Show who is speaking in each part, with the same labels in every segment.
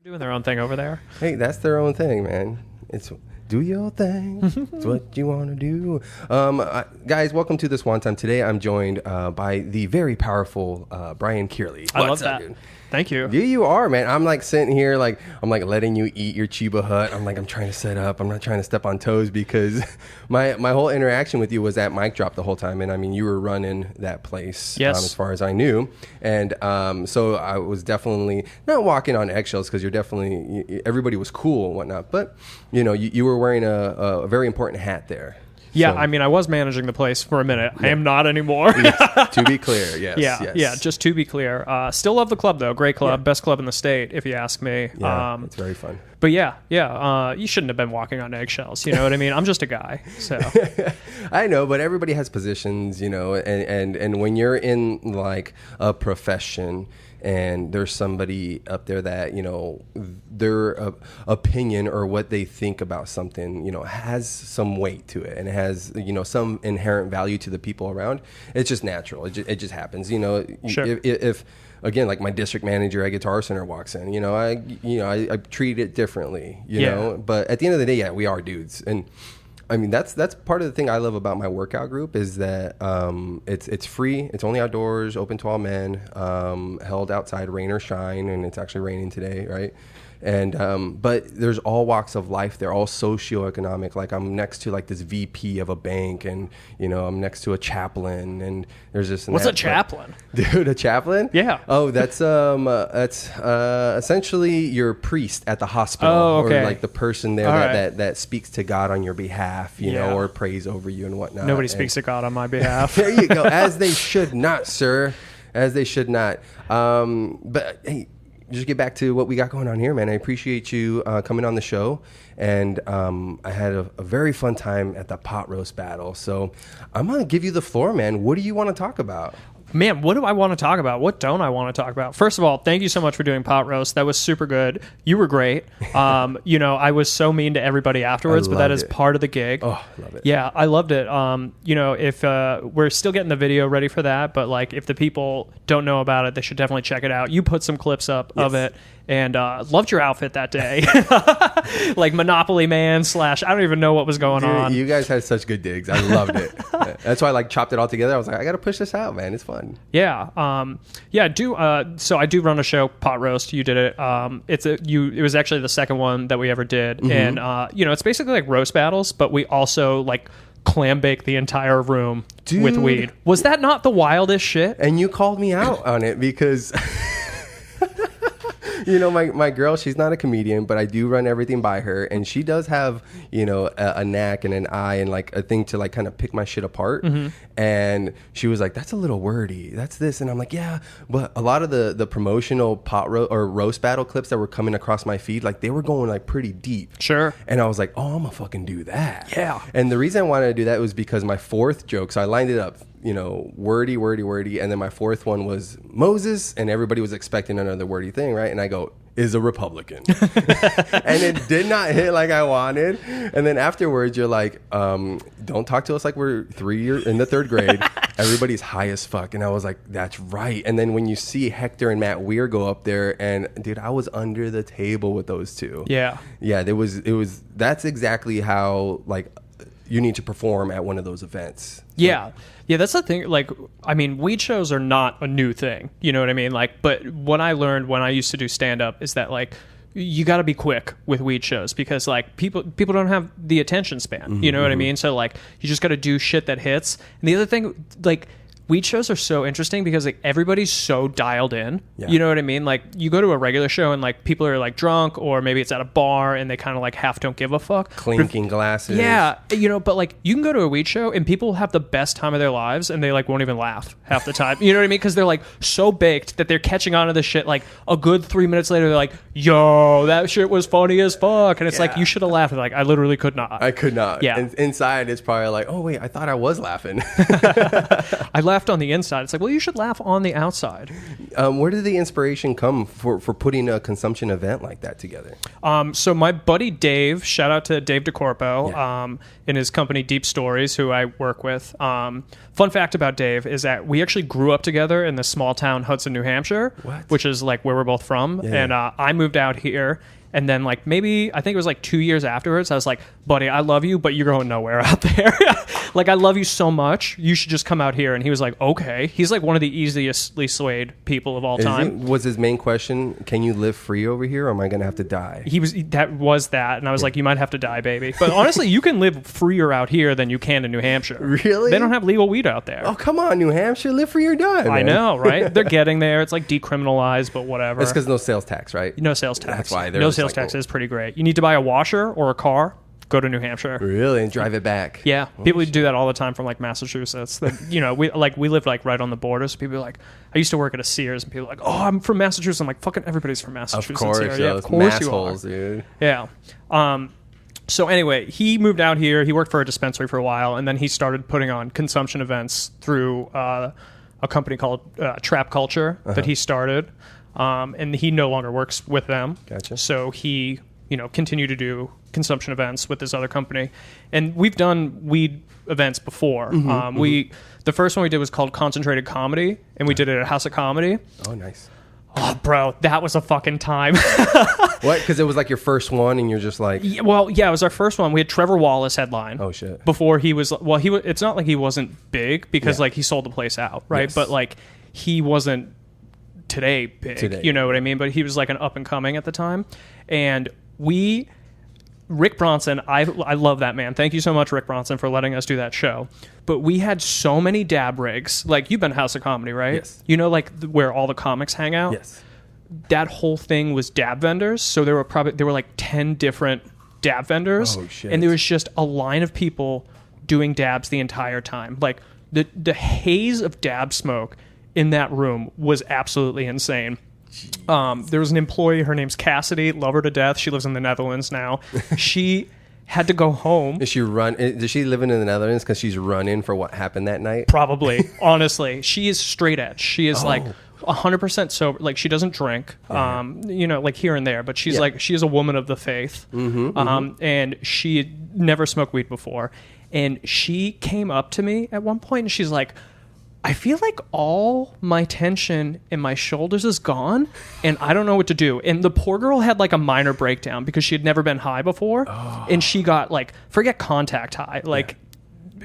Speaker 1: Doing their own thing over there.
Speaker 2: Hey, that's their own thing, man. It's do your thing. It's what you want to do. Guys, welcome to This One Time. Today I'm joined by the very powerful Brian Kearley.
Speaker 1: I love that. Dude? Thank you.
Speaker 2: Yeah, you are, man. I'm like sitting here, like I'm like letting you eat your Chiba Hut. I'm like I'm trying to set up. I'm not trying to step on toes because my whole interaction with you was at Mic Drop the whole time, and I mean you were running that place,
Speaker 1: yes,
Speaker 2: as far as I knew, and so I was definitely not walking on eggshells because you're definitely everybody was cool and whatnot, but you know you were wearing a very important hat there.
Speaker 1: Yeah,
Speaker 2: so,
Speaker 1: I mean, I was managing the place for a minute. Yeah. I am not anymore.
Speaker 2: Yes, to be clear, yes.
Speaker 1: Yeah, just to be clear. Still love the club, though. Great club. Yeah. Best club in the state, if you ask me.
Speaker 2: Yeah, it's very fun.
Speaker 1: But yeah. You shouldn't have been walking on eggshells. You know what I mean? I'm just a guy, so.
Speaker 2: I know, but everybody has positions, you know, and when you're in, like, a profession and there's somebody up there that, you know, their opinion or what they think about something, you know, has some weight to it and it has, you know, some inherent value to the people around. It's just natural. It just happens. You know,
Speaker 1: sure.
Speaker 2: if again, like my district manager at Guitar Center walks in, I treat it differently, you know, but at the end of the day, yeah, we are dudes. And I mean, that's part of the thing I love about my workout group is that it's free. It's only outdoors, open to all men, held outside, rain or shine, and it's actually raining today, right? And but there's all walks of life. They're all socioeconomic. Like I'm next to like this VP of a bank, and you know I'm next to a chaplain, and there's this.
Speaker 1: What's a chaplain?
Speaker 2: Dude, a chaplain?
Speaker 1: Yeah.
Speaker 2: Oh, that's essentially your priest at the hospital,
Speaker 1: okay.
Speaker 2: Or like the person there that speaks to God on your behalf, you know, or prays over you and whatnot.
Speaker 1: Nobody speaks to God on my behalf.
Speaker 2: There you go. As they should not, sir. As they should not. But hey. Just get back to what we got going on here, man. I appreciate you coming on the show, and I had a very fun time at the pot roast battle. So I'm going to give you the floor, man. What do you want to talk about?
Speaker 1: Man, what do I want to talk about? What don't I want to talk about? First of all, thank you so much for doing pot roast. That was super good. You were great. You know, I was so mean to everybody afterwards, but that is part of the gig.
Speaker 2: Oh, I love it.
Speaker 1: Yeah, I loved it. You know, if we're still getting the video ready for that, but like if the people don't know about it, they should definitely check it out. You put some clips up of it. And loved your outfit that day. Like Monopoly Man / I don't even know what was going on.
Speaker 2: You guys had such good digs. I loved it. That's why I like chopped it all together. I was like, I got to push this out, man. It's fun.
Speaker 1: Yeah. So I do run a show, Pot Roast. You did it. It was actually the second one that we ever did. Mm-hmm. And, you know, it's basically like roast battles, but we also like clam bake the entire room with weed. Was that not the wildest shit?
Speaker 2: And you called me out on it because... You know, my girl, she's not a comedian, but I do run everything by her. And she does have, you know, a knack and an eye and like a thing to like kind of pick my shit apart. Mm-hmm. And she was like, that's a little wordy. That's this. And I'm like, yeah. But a lot of the promotional roast battle clips that were coming across my feed, like they were going like pretty deep.
Speaker 1: Sure.
Speaker 2: And I was like, oh, I'm going to fucking do that.
Speaker 1: Yeah.
Speaker 2: And the reason I wanted to do that was because my fourth joke, so I lined it up, you know, wordy. And then my fourth one was Moses, and everybody was expecting another wordy thing, right? And I go, is a Republican. And it did not hit like I wanted. And then afterwards, you're like, don't talk to us like we're in the third grade. Everybody's high as fuck. And I was like, that's right. And then when you see Hector and Matt Weir go up there, and dude, I was under the table with those two.
Speaker 1: Yeah.
Speaker 2: Yeah, that's exactly how, like, you need to perform at one of those events.
Speaker 1: Yeah. Yeah, that's the thing. Like, I mean, weed shows are not a new thing. You know what I mean? Like, but what I learned when I used to do stand-up is that, like, you got to be quick with weed shows because, like, people don't have the attention span. Mm-hmm, you know what I mean? So, like, you just got to do shit that hits. And the other thing, like... Weed shows are so interesting because like everybody's so dialed in. Yeah. You know what I mean? Like you go to a regular show and like people are like drunk or maybe it's at a bar and they kind of like half don't give a fuck.
Speaker 2: Clinking glasses.
Speaker 1: Yeah. You know, but like you can go to a weed show and people have the best time of their lives and they like won't even laugh half the time. You know what I mean? Because they're like so baked that they're catching on to this shit like a good 3 minutes later they're like, yo, that shit was funny as fuck. And it's like, you should have laughed. Like I literally could not.
Speaker 2: I could not.
Speaker 1: Yeah.
Speaker 2: And inside it's probably like, oh wait, I thought I was laughing.
Speaker 1: I laughed laughed on the inside. It's like, well, you should laugh on the outside.
Speaker 2: Where did the inspiration come for putting a consumption event like that together?
Speaker 1: So my buddy Dave, shout out to Dave DeCorpo, in his company Deep Stories, who I work with. Fun fact about Dave is that we actually grew up together in the small town Hudson, New Hampshire, which is like where we're both from. Yeah. And I moved out here. And then, like, maybe, I think it was like 2 years afterwards, I was like, buddy, I love you, but you're going nowhere out there. Like, I love you so much. You should just come out here. And he was like, okay. He's like one of the easiestly swayed people of all time.
Speaker 2: Was his main question, can you live free over here, or am I going to have to die?
Speaker 1: That was that. And I was like, you might have to die, baby. But honestly, you can live freer out here than you can in New Hampshire.
Speaker 2: Really?
Speaker 1: They don't have legal weed out there.
Speaker 2: Oh, come on, New Hampshire. Live free or die, man.
Speaker 1: I know, right? They're getting there. It's like decriminalized, but whatever.
Speaker 2: It's because no sales tax, right?
Speaker 1: No sales tax.
Speaker 2: That's why.
Speaker 1: No sales tax is pretty great. You need to buy a washer or a car, go to New Hampshire.
Speaker 2: Really? And drive it back.
Speaker 1: Yeah. People do that all the time from like Massachusetts. We live like right on the border. So people are like, I used to work at a Sears and people are like, oh, I'm from Massachusetts. I'm like, fucking everybody's from Massachusetts.
Speaker 2: Of course.
Speaker 1: Here.
Speaker 2: Yeah, of course you are. Dude.
Speaker 1: Yeah. So anyway, he moved out here. He worked for a dispensary for a while, and then he started putting on consumption events through a company called Trap Culture that he started. And he no longer works with them.
Speaker 2: Gotcha.
Speaker 1: So he, continued to do consumption events with this other company. And we've done weed events before. The first one we did was called Concentrated Comedy, and we did it at House of Comedy.
Speaker 2: Oh, nice.
Speaker 1: Oh, bro, that was a fucking time.
Speaker 2: What? Because it was like your first one, and you're just like...
Speaker 1: Yeah, it was our first one. We had Trevor Wallace headline.
Speaker 2: Oh, shit.
Speaker 1: Before he was... Well, it's not like he wasn't big, because like he sold the place out, right? Yes. But like he wasn't today big, you know what I mean? But he was like an up and coming at the time. And Rick Bronson, I love that man. Thank you so much, Rick Bronson, for letting us do that show. But we had so many dab rigs. Like, you've been to House of Comedy, right?
Speaker 2: Yes.
Speaker 1: Like where all the comics hang out?
Speaker 2: Yes.
Speaker 1: That whole thing was dab vendors. So there were like 10 different dab vendors.
Speaker 2: Oh, shit.
Speaker 1: And there was just a line of people doing dabs the entire time. Like, the haze of dab smoke in that room was absolutely insane. There was an employee, her name's Cassidy, love her to death. She lives in the Netherlands now. She had to go home.
Speaker 2: Does she live in the Netherlands because she's running for what happened that night?
Speaker 1: Probably. Honestly, she is straight edge. She is like 100% sober. Like, she doesn't drink, like here and there, but she's like, she is a woman of the faith. And she had never smoked weed before. And she came up to me at one point and she's like, I feel like all my tension in my shoulders is gone and I don't know what to do. And the poor girl had like a minor breakdown because she had never been high before. And she got like, forget contact high, like,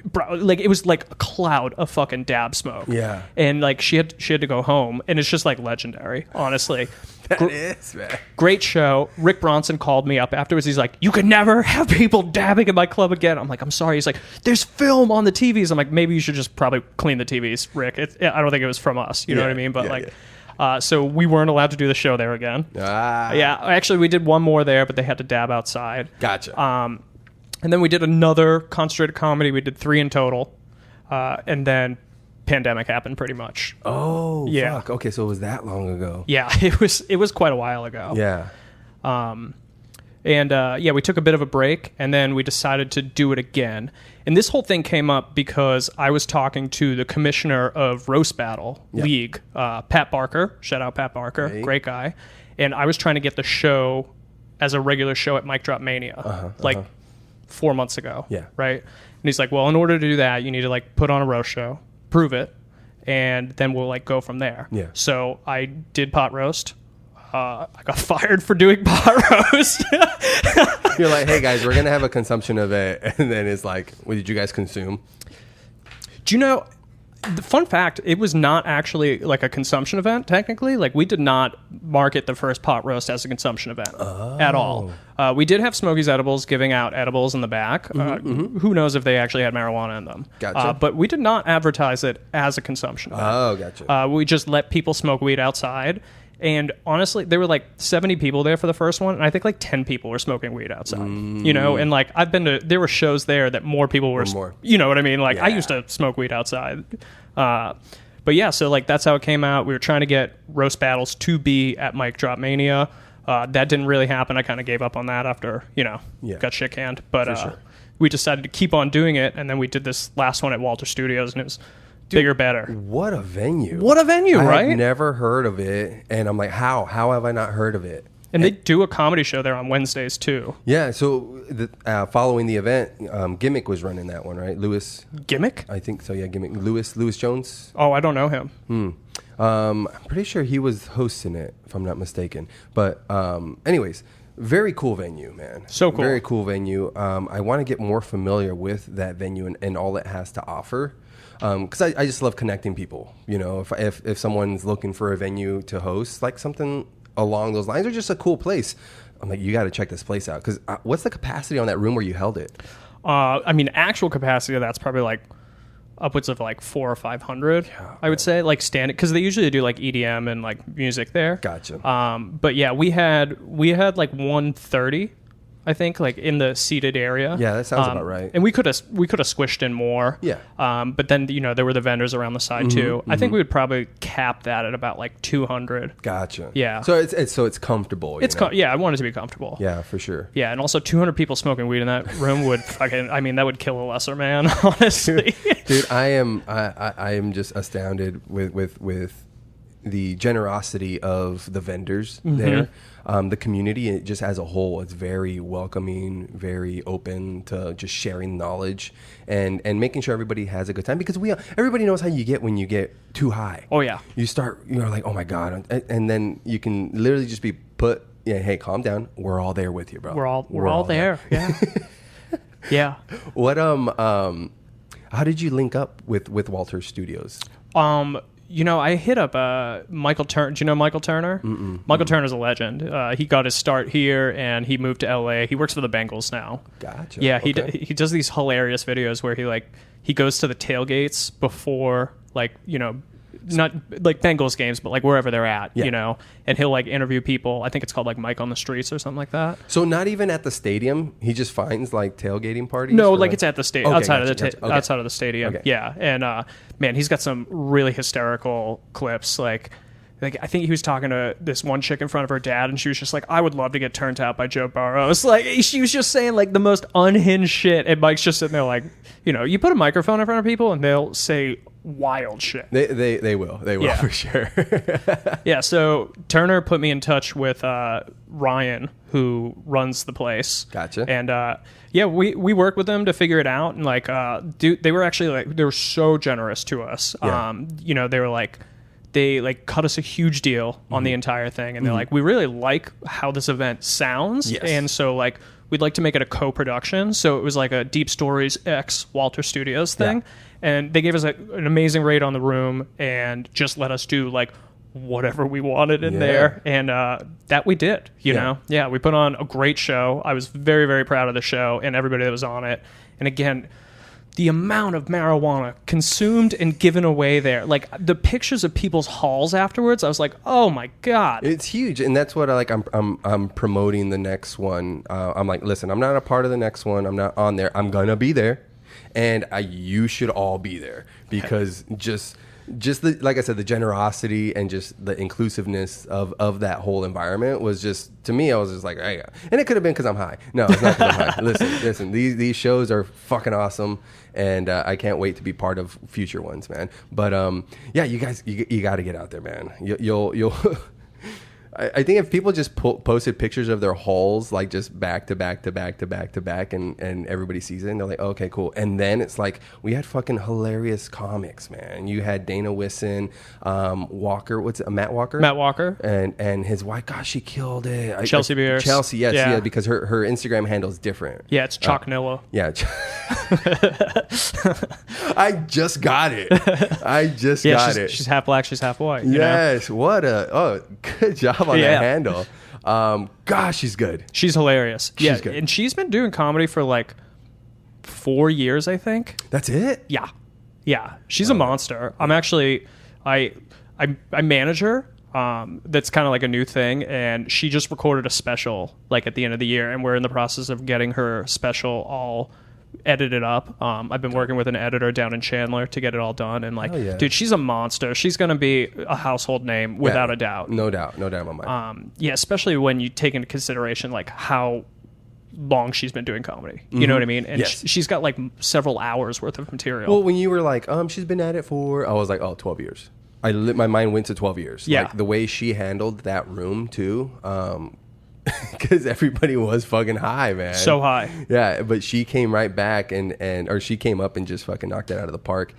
Speaker 1: bro, like it was like a cloud of fucking dab smoke.
Speaker 2: Yeah.
Speaker 1: And like she had to go home, and it's just like legendary, honestly.
Speaker 2: That is, man.
Speaker 1: Great show. Rick Bronson called me up afterwards. He's like, you could never have people dabbing in my club again. I'm like, I'm sorry. He's like, there's film on the TVs. I'm like, maybe you should just probably clean the TVs, Rick. I don't think it was from us. You know what I mean? But so we weren't allowed to do the show there again. Yeah. Actually, we did one more there, but they had to dab outside.
Speaker 2: Gotcha.
Speaker 1: And then we did another Concentrated Comedy. We did 3 in total. And then pandemic happened pretty much.
Speaker 2: Oh, yeah. Fuck. Okay, so it was that long ago.
Speaker 1: Yeah, it was quite a while ago.
Speaker 2: Yeah.
Speaker 1: We took a bit of a break, and then we decided to do it again. And this whole thing came up because I was talking to the commissioner of Roast Battle League, Pat Barker. Shout out Pat Barker. Hey. Great guy. And I was trying to get the show as a regular show at Mic Drop Mania. 4 months ago. Yeah. Right? And he's like, well, in order to do that, you need to like put on a roast show, prove it, and then we'll like go from there. Yeah. So I did pot roast. I got fired for doing pot roast.
Speaker 2: You're like, hey guys, we're going to have a consumption event. And then it's like, what did you guys consume?
Speaker 1: Do you know, the fun fact, it was not actually like a consumption event, technically. Like, we did not market the first pot roast as a consumption event at all. We did have Smokey's Edibles giving out edibles in the back. Who knows if they actually had marijuana in them.
Speaker 2: Gotcha.
Speaker 1: But we did not advertise it as a consumption event.
Speaker 2: Oh, gotcha.
Speaker 1: We just let people smoke weed outside. And honestly, there were like 70 people there for the first one, and I think like 10 people were smoking weed outside. You know, and like there were shows there that more people were, you know what I mean? Like, I used to smoke weed outside. But yeah, so like that's how it came out. We were trying to get Roast Battles to be at Mic Drop Mania. That didn't really happen. I kind of gave up on that after, got shit canned. But we decided to keep on doing it, and then we did this last one at Walter Studios, and it was bigger, better.
Speaker 2: What a venue.
Speaker 1: What a venue, right?
Speaker 2: I've never heard of it. And I'm like, how have I not heard of it?
Speaker 1: And they do a comedy show there on Wednesdays, too.
Speaker 2: Yeah, so following the event, Gimmick was running that one, right? Lewis.
Speaker 1: Gimmick?
Speaker 2: I think so, yeah, Gimmick. Lewis Jones.
Speaker 1: Oh, I don't know him.
Speaker 2: I'm pretty sure he was hosting it, if I'm not mistaken. But anyways, very cool venue, man.
Speaker 1: So cool.
Speaker 2: Very cool venue. I want to get more familiar with that venue and all it has to offer. Because I just love connecting people. You know, if someone's looking for a venue to host, like something along those lines, or just a cool place, I'm like, you got to check this place out. Because what's the capacity on that room where you held it?
Speaker 1: I mean, actual capacity of that's probably like upwards of like 400 or 500. Yeah, I would say, like standing, because they usually do like EDM and like music there.
Speaker 2: Gotcha.
Speaker 1: But yeah, we had like 130. I think, like in the seated area.
Speaker 2: Yeah, that sounds about right.
Speaker 1: And we could have squished in more.
Speaker 2: Yeah.
Speaker 1: But then there were the vendors around the side too. I think we would probably cap that at about like 200.
Speaker 2: Gotcha.
Speaker 1: Yeah.
Speaker 2: So it's comfortable.
Speaker 1: Yeah, I want it to be comfortable.
Speaker 2: Yeah, for sure.
Speaker 1: Yeah, and also 200 people smoking weed in that room would that would kill a lesser man, honestly.
Speaker 2: Dude, I am just astounded with the generosity of the vendors there. The community just as a whole, it's very welcoming, very open to just sharing knowledge and making sure everybody has a good time, because everybody knows how you get when you get too high.
Speaker 1: Oh yeah.
Speaker 2: You're like, oh my God. And then you can literally just be put, hey, calm down. We're all there with you, bro.
Speaker 1: We're all there. Yeah. Yeah.
Speaker 2: What, how did you link up with Walter Studios?
Speaker 1: I hit up Michael Turner. Do you know Michael Turner? Michael Turner's a legend. He got his start here, and he moved to LA. He works for the Bengals now.
Speaker 2: Gotcha.
Speaker 1: Yeah,
Speaker 2: okay.
Speaker 1: he does these hilarious videos where he goes to the tailgates before, not like Bengals games, but like wherever they're at, and he'll like interview people. I think it's called like Mike on the Streets or something like that.
Speaker 2: So not even at the stadium, he just finds like tailgating parties?
Speaker 1: No, like it's at the stadium, outside of the stadium.
Speaker 2: Okay.
Speaker 1: Yeah. And man, he's got some really hysterical clips. Like I think he was talking to this one chick in front of her dad, and she was just like, I would love to get turned out by Joe Burrows. Like, she was just saying like the most unhinged shit, and Mike's just sitting there like, you put a microphone in front of people and they'll say wild shit.
Speaker 2: They will yeah. For sure.
Speaker 1: Yeah, so Turner put me in touch with Ryan, who runs the place.
Speaker 2: Gotcha.
Speaker 1: And we worked with them to figure it out, and like they were actually they were so generous to us.
Speaker 2: Yeah.
Speaker 1: They were like, they like cut us a huge deal on the entire thing, and they're like, we really like how this event sounds.
Speaker 2: Yes.
Speaker 1: And so like we'd like to make it a co-production, so it was like a Deep Stories x Walter Studios thing.
Speaker 2: Yeah.
Speaker 1: And they gave us an amazing rate on the room and just let us do like whatever we wanted in there, and that we did. You know, we put on a great show. I was very, very proud of the show and everybody that was on it. And again, the amount of marijuana consumed and given away there, like the pictures of people's hauls afterwards, I was like, oh my God,
Speaker 2: it's huge. And that's what I like. I'm promoting the next one. I'm like, listen, I'm not a part of the next one. I'm not on there. I'm gonna be there, and you should all be there, because just the, like I said, the generosity and just the inclusiveness of that whole environment was just, to me, I was just like, hey. And it could have been because I'm high. No, it's not because I'm high. Listen, these shows are fucking awesome, and I can't wait to be part of future ones, man. But yeah, you guys, you got to get out there, man. You'll I think if people just posted pictures of their hauls, like just back to back to back to back to back, and everybody sees it and they're like, okay, cool. And then it's like, we had fucking hilarious comics, man. You had Dana Wisson, Walker, Matt Walker, and his wife. Gosh, she killed it.
Speaker 1: Chelsea Beers.
Speaker 2: Chelsea, yes, yeah, because her Instagram handle is different.
Speaker 1: Yeah, it's Chalknilla.
Speaker 2: Yeah. I just got it. Got it.
Speaker 1: She's half black, she's half white.
Speaker 2: Yes. Good job on that handle. Gosh, she's good.
Speaker 1: She's hilarious.
Speaker 2: She's good.
Speaker 1: And she's been doing comedy for like 4 years, I think.
Speaker 2: That's it?
Speaker 1: Yeah. She's a monster. I'm actually, I manage her. That's kind of like a new thing, and she just recorded a special like at the end of the year, and we're in the process of getting her special all edited up. I've been working with an editor down in Chandler to get it all done, and dude, she's a monster. She's gonna be a household name without a doubt.
Speaker 2: No doubt in my mind.
Speaker 1: Especially when you take into consideration like how long she's been doing comedy. You know what I mean? And
Speaker 2: Yes.
Speaker 1: she's got like several hours worth of material.
Speaker 2: Well, when you were like, she's been at it for, I was like, 12 years. My mind went to 12 years.
Speaker 1: Yeah.
Speaker 2: Like the way she handled that room too, because everybody was fucking high, man.
Speaker 1: So high.
Speaker 2: Yeah, but she came right back or she came up and just fucking knocked it out of the park.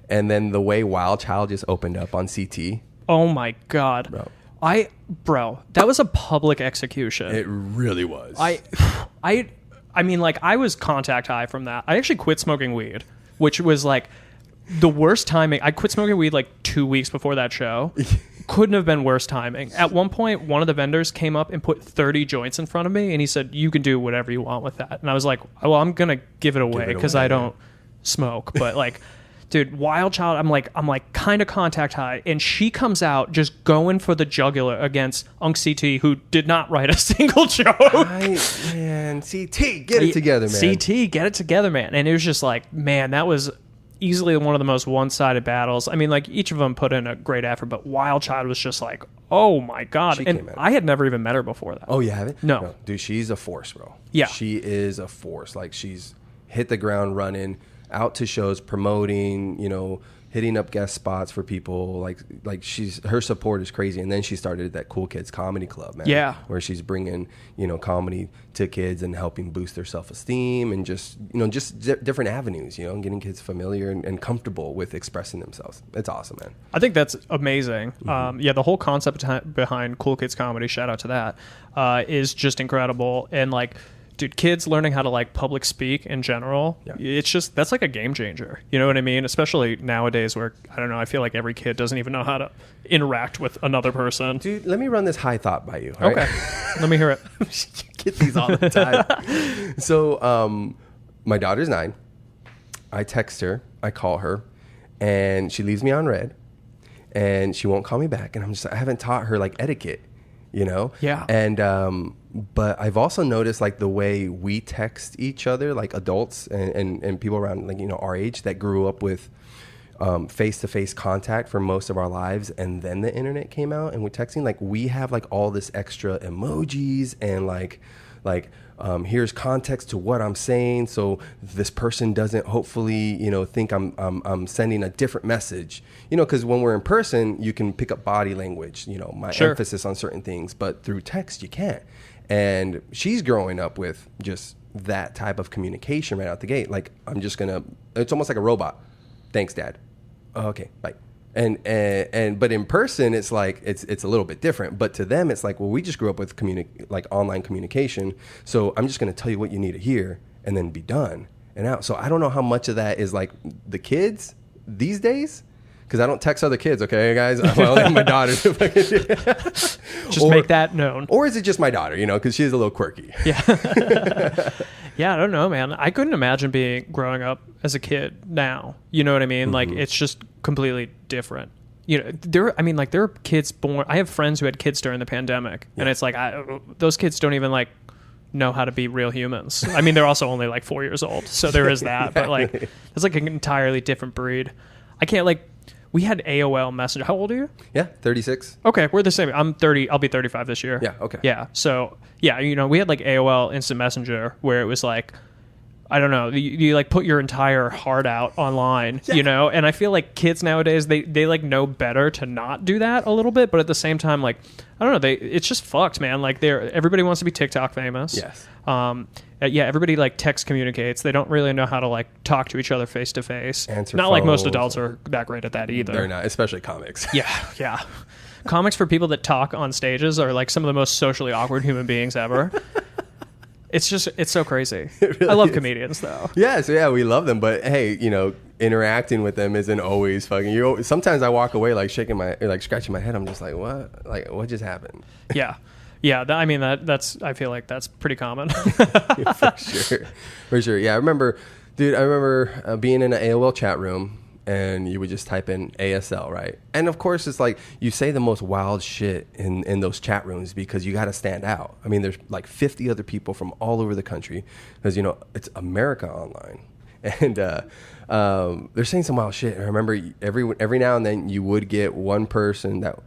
Speaker 2: And then the way Wild Child just opened up on CT.
Speaker 1: Oh my God. Bro, that was a public execution.
Speaker 2: It really was.
Speaker 1: I mean, like, I was contact high from that. I actually quit smoking weed, which was like the worst timing. I quit smoking weed like 2 weeks before that show. Couldn't have been worse timing. At one point, one of the vendors came up and put 30 joints in front of me, and he said, "You can do whatever you want with that." And I was like, "Well, I'm gonna give it away because I don't smoke." But like, dude, Wild Child, I'm like kind of contact high, and she comes out just going for the jugular against Unc CT, who did not write a single joke.
Speaker 2: Man, CT, get it together, man.
Speaker 1: CT, get it together, man. And it was just like, man, that was easily one of the most one-sided battles. I mean, like, each of them put in a great effort, but Wild Child was just like, oh my God. And I had never even met her before that.
Speaker 2: Oh, you haven't?
Speaker 1: No.
Speaker 2: Dude, she's a force, bro.
Speaker 1: Yeah.
Speaker 2: She is a force. Like, she's hit the ground running, out to shows, promoting, hitting up guest spots for people. Like her support is crazy. And then she started that Cool Kids Comedy Club, man.
Speaker 1: Yeah.
Speaker 2: Where she's bringing, comedy to kids and helping boost their self-esteem and just different avenues, getting kids familiar and comfortable with expressing themselves. It's awesome, man.
Speaker 1: I think that's amazing. Yeah, the whole concept behind Cool Kids Comedy, shout out to that, is just incredible. And like, dude, kids learning how to like public speak in general, it's just, that's like a game changer. You know what I mean? Especially nowadays where, I don't know, I feel like every kid doesn't even know how to interact with another person.
Speaker 2: Dude, let me run this high thought by you. All
Speaker 1: okay.
Speaker 2: Right?
Speaker 1: Let me hear it.
Speaker 2: Get these all the time. So, my daughter's 9. I text her, I call her, and she leaves me on red, and she won't call me back. And I haven't taught her like etiquette,
Speaker 1: Yeah.
Speaker 2: And, but I've also noticed like the way we text each other, like adults and people around like, our age that grew up with face-to-face contact for most of our lives. And then the internet came out and we're texting, like we have like all this extra emojis and like here's context to what I'm saying. So this person doesn't hopefully, think I'm sending a different message, because when we're in person, you can pick up body language, my emphasis on certain things, but through text, you can't. And she's growing up with just that type of communication right out the gate. Like, it's almost like a robot. Thanks, Dad. Oh, okay, bye. But in person, it's like, it's a little bit different. But to them, it's like, well, we just grew up with online communication. So I'm just going to tell you what you need to hear and then be done and out. So I don't know how much of that is like the kids these days. Because I don't text other kids, okay, guys? Well, only my daughter. Just
Speaker 1: make that known.
Speaker 2: Or is it just my daughter, because she's a little quirky?
Speaker 1: Yeah. Yeah, I don't know, man. I couldn't imagine growing up as a kid now. You know what I mean? Mm-hmm. Like, it's just completely different. There are kids born. I have friends who had kids during the pandemic, and it's like, those kids don't even like know how to be real humans. I mean, they're also only like 4 years old, so there is that. But like, it's like an entirely different breed. I can't like. We had AOL Messenger. How old are you?
Speaker 2: Yeah, 36.
Speaker 1: Okay, we're the same. I'm 30. I'll be 35 this year.
Speaker 2: Yeah, okay.
Speaker 1: Yeah, so, yeah, we had like AOL Instant Messenger where it was like, I don't know, you like put your entire heart out online, and I feel like kids nowadays, they like know better to not do that a little bit, but at the same time, like, I don't know, it's just fucked, man. Like, everybody wants to be TikTok famous.
Speaker 2: Yes.
Speaker 1: Everybody like text communicates. They don't really know how to like talk to each other face to face.
Speaker 2: Answer
Speaker 1: not
Speaker 2: phones.
Speaker 1: Like most adults are that great at that either.
Speaker 2: They're not, especially comics.
Speaker 1: Yeah. Comics for people that talk on stages are like some of the most socially awkward human beings ever. It's so crazy. Really I love comedians though.
Speaker 2: Yeah, so yeah, we love them, but hey, interacting with them isn't always fucking. Sometimes I walk away like scratching my head. I'm just like, what? Like, what just happened?
Speaker 1: Yeah. Yeah, that's. I feel like that's pretty common.
Speaker 2: For sure. Yeah, I remember being in an AOL chat room, and you would just type in ASL, right? And of course, it's like you say the most wild shit in those chat rooms because you got to stand out. I mean, there's like 50 other people from all over the country because it's America online, and they're saying some wild shit. I remember every now and then you would get one person that.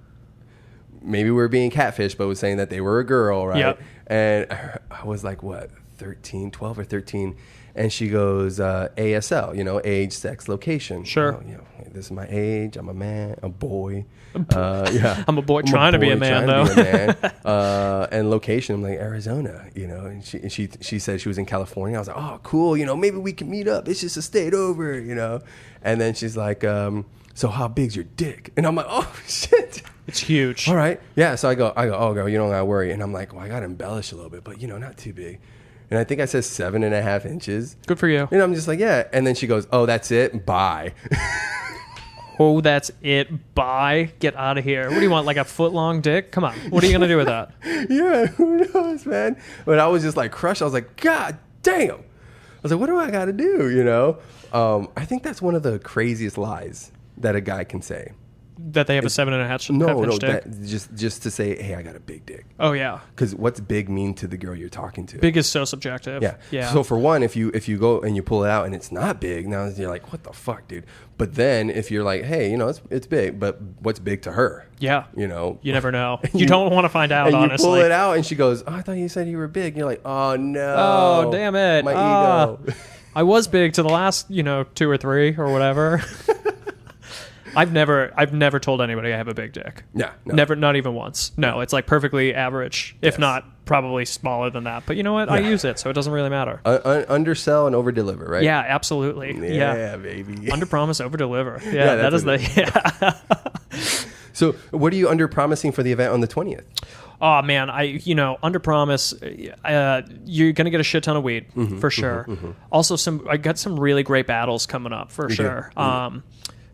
Speaker 2: Maybe we were being catfished, but was saying that they were a girl, right?
Speaker 1: Yep.
Speaker 2: And I was like, what, 12 or 13. And she goes, ASL, age, sex, location.
Speaker 1: Sure.
Speaker 2: Hey, this is my age. I'm a man, a boy.
Speaker 1: I'm a boy trying to be a man, though.
Speaker 2: And location, I'm like, Arizona, and she said she was in California. I was like, oh, cool. Maybe we can meet up. It's just a state over, And then she's like, so how big's your dick? And I'm like, oh, shit.
Speaker 1: It's huge.
Speaker 2: All right. Yeah. So I go, oh, girl, you don't got to worry. And I'm like, well, I got to embellish a little bit, but, not too big. And I think I said 7.5 inches.
Speaker 1: Good for you.
Speaker 2: And I'm just like, yeah. And then she goes, oh, that's it? Bye.
Speaker 1: Oh, that's it. Bye. Get out of here. What do you want, like a foot-long dick? Come on. What are you going to do with that?
Speaker 2: Yeah, who knows, man? But I was just like crushed. I was like, God damn. I was like, what do I got to do, I think that's one of the craziest lies that a guy can say.
Speaker 1: That they have a 7.5 inch dick?
Speaker 2: Just to say, hey, I got a big dick.
Speaker 1: Oh, yeah.
Speaker 2: Because what's big mean to the girl you're talking to?
Speaker 1: Big is so subjective.
Speaker 2: Yeah. So for one, if you go and you pull it out and it's not big, now you're like, what the fuck, dude? But then if you're like, hey, it's big, but what's big to her?
Speaker 1: Yeah.
Speaker 2: You
Speaker 1: never know. You don't want to find out,
Speaker 2: and
Speaker 1: honestly.
Speaker 2: You pull it out and she goes, oh, I thought you said you were big. And you're like, oh, no.
Speaker 1: Oh, damn it.
Speaker 2: My ego.
Speaker 1: I was big to the last, 2 or 3 or whatever. I've never told anybody I have a big dick.
Speaker 2: Yeah. No.
Speaker 1: Never, not even once. No, it's like perfectly average, if not probably smaller than that. But you know what? Yeah. I use it, so it doesn't really matter.
Speaker 2: Undersell and overdeliver, right?
Speaker 1: Yeah, absolutely.
Speaker 2: Yeah, baby.
Speaker 1: Under promise, over deliver. Yeah, that is
Speaker 2: So, what are you under promising for the event on the 20th?
Speaker 1: Oh man, under promise, you're gonna get a shit ton of weed for sure. Also, I got some really great battles coming up for sure.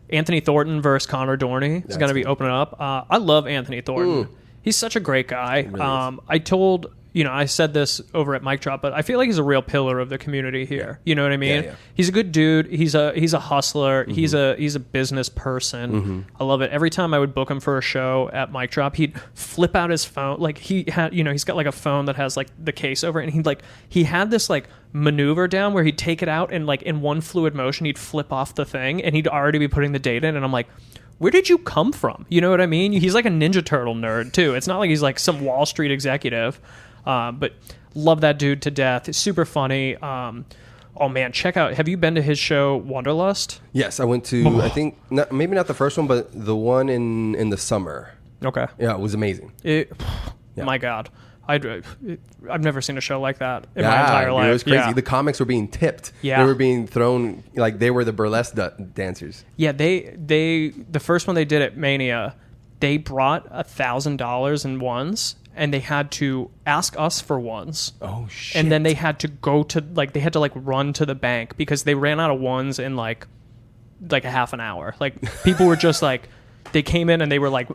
Speaker 1: Anthony Thornton versus Connor Dorney is going to be opening up. I love Anthony Thornton. He's such a great guy. Really I said this over at Mic Drop, but I feel like he's a real pillar of the community here. You know what I mean? Yeah. He's a good dude. He's a hustler. He's a business person. I love it. Every time I would book him for a show at Mic Drop, he'd flip out his phone. Like he had, he's got like a phone that has like the case over it, and he had this like maneuver down where he'd take it out and like in one fluid motion he'd flip off the thing, and he'd already be putting the date in, and I'm like, where did you come from? You know what I mean? He's like a Ninja Turtle nerd too. It's not like he's like some Wall Street executive. But love that dude to death. It's super funny. Oh man, check out. Have you been to his show Wanderlust?
Speaker 2: Yes, I went to. I think maybe not the first one, but the one in the summer.
Speaker 1: Okay.
Speaker 2: Yeah, it was amazing.
Speaker 1: My God, I've never seen a show like that in my entire life.
Speaker 2: It was crazy.
Speaker 1: Yeah.
Speaker 2: The comics were being tipped.
Speaker 1: Yeah.
Speaker 2: They were being thrown like they were the burlesque dancers.
Speaker 1: Yeah, the first one they did at Mania, they brought $1,000 in ones. And they had to ask us for ones.
Speaker 2: Oh shit!
Speaker 1: And then they had to go to run to the bank because they ran out of ones in like a half an hour. Like people were just like, they came in and they were like,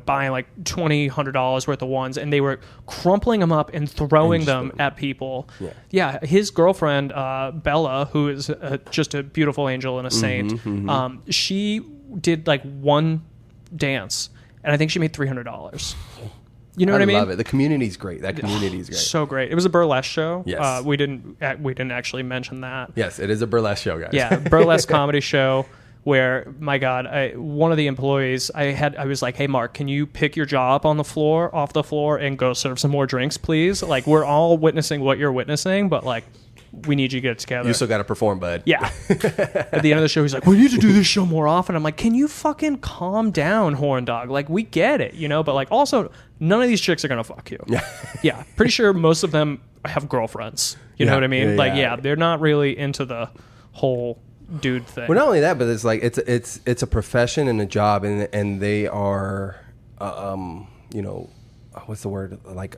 Speaker 1: buying like $200 worth of ones, and they were crumpling them up and throwing them at people. Yeah. His girlfriend Bella, who is just a beautiful angel and a saint, she did like one dance, and I think she made $300. You know what I mean?
Speaker 2: I love it. The community's great. That community's great.
Speaker 1: So great. It was a burlesque show.
Speaker 2: Yes.
Speaker 1: We didn't actually mention that.
Speaker 2: Yes, it is a burlesque show, guys.
Speaker 1: Yeah, burlesque comedy show where, my God, one of the employees, I was like, hey, Mark, can you pick your jaw up off the floor and go serve some more drinks, please? Like, we're all witnessing what you're witnessing, but like, we need you to get it together.
Speaker 2: You still got to perform, bud.
Speaker 1: Yeah. At the end of the show, he's like, we need to do this show more often. I'm like, can you fucking calm down, horn dog? Like, we get it, but like, also, none of these chicks are going to fuck you. Yeah. Pretty sure most of them have girlfriends. You know what I mean? They're not really into the whole dude thing.
Speaker 2: Well, not only that, but it's like, it's a profession and a job, and they are, what's the word? Like,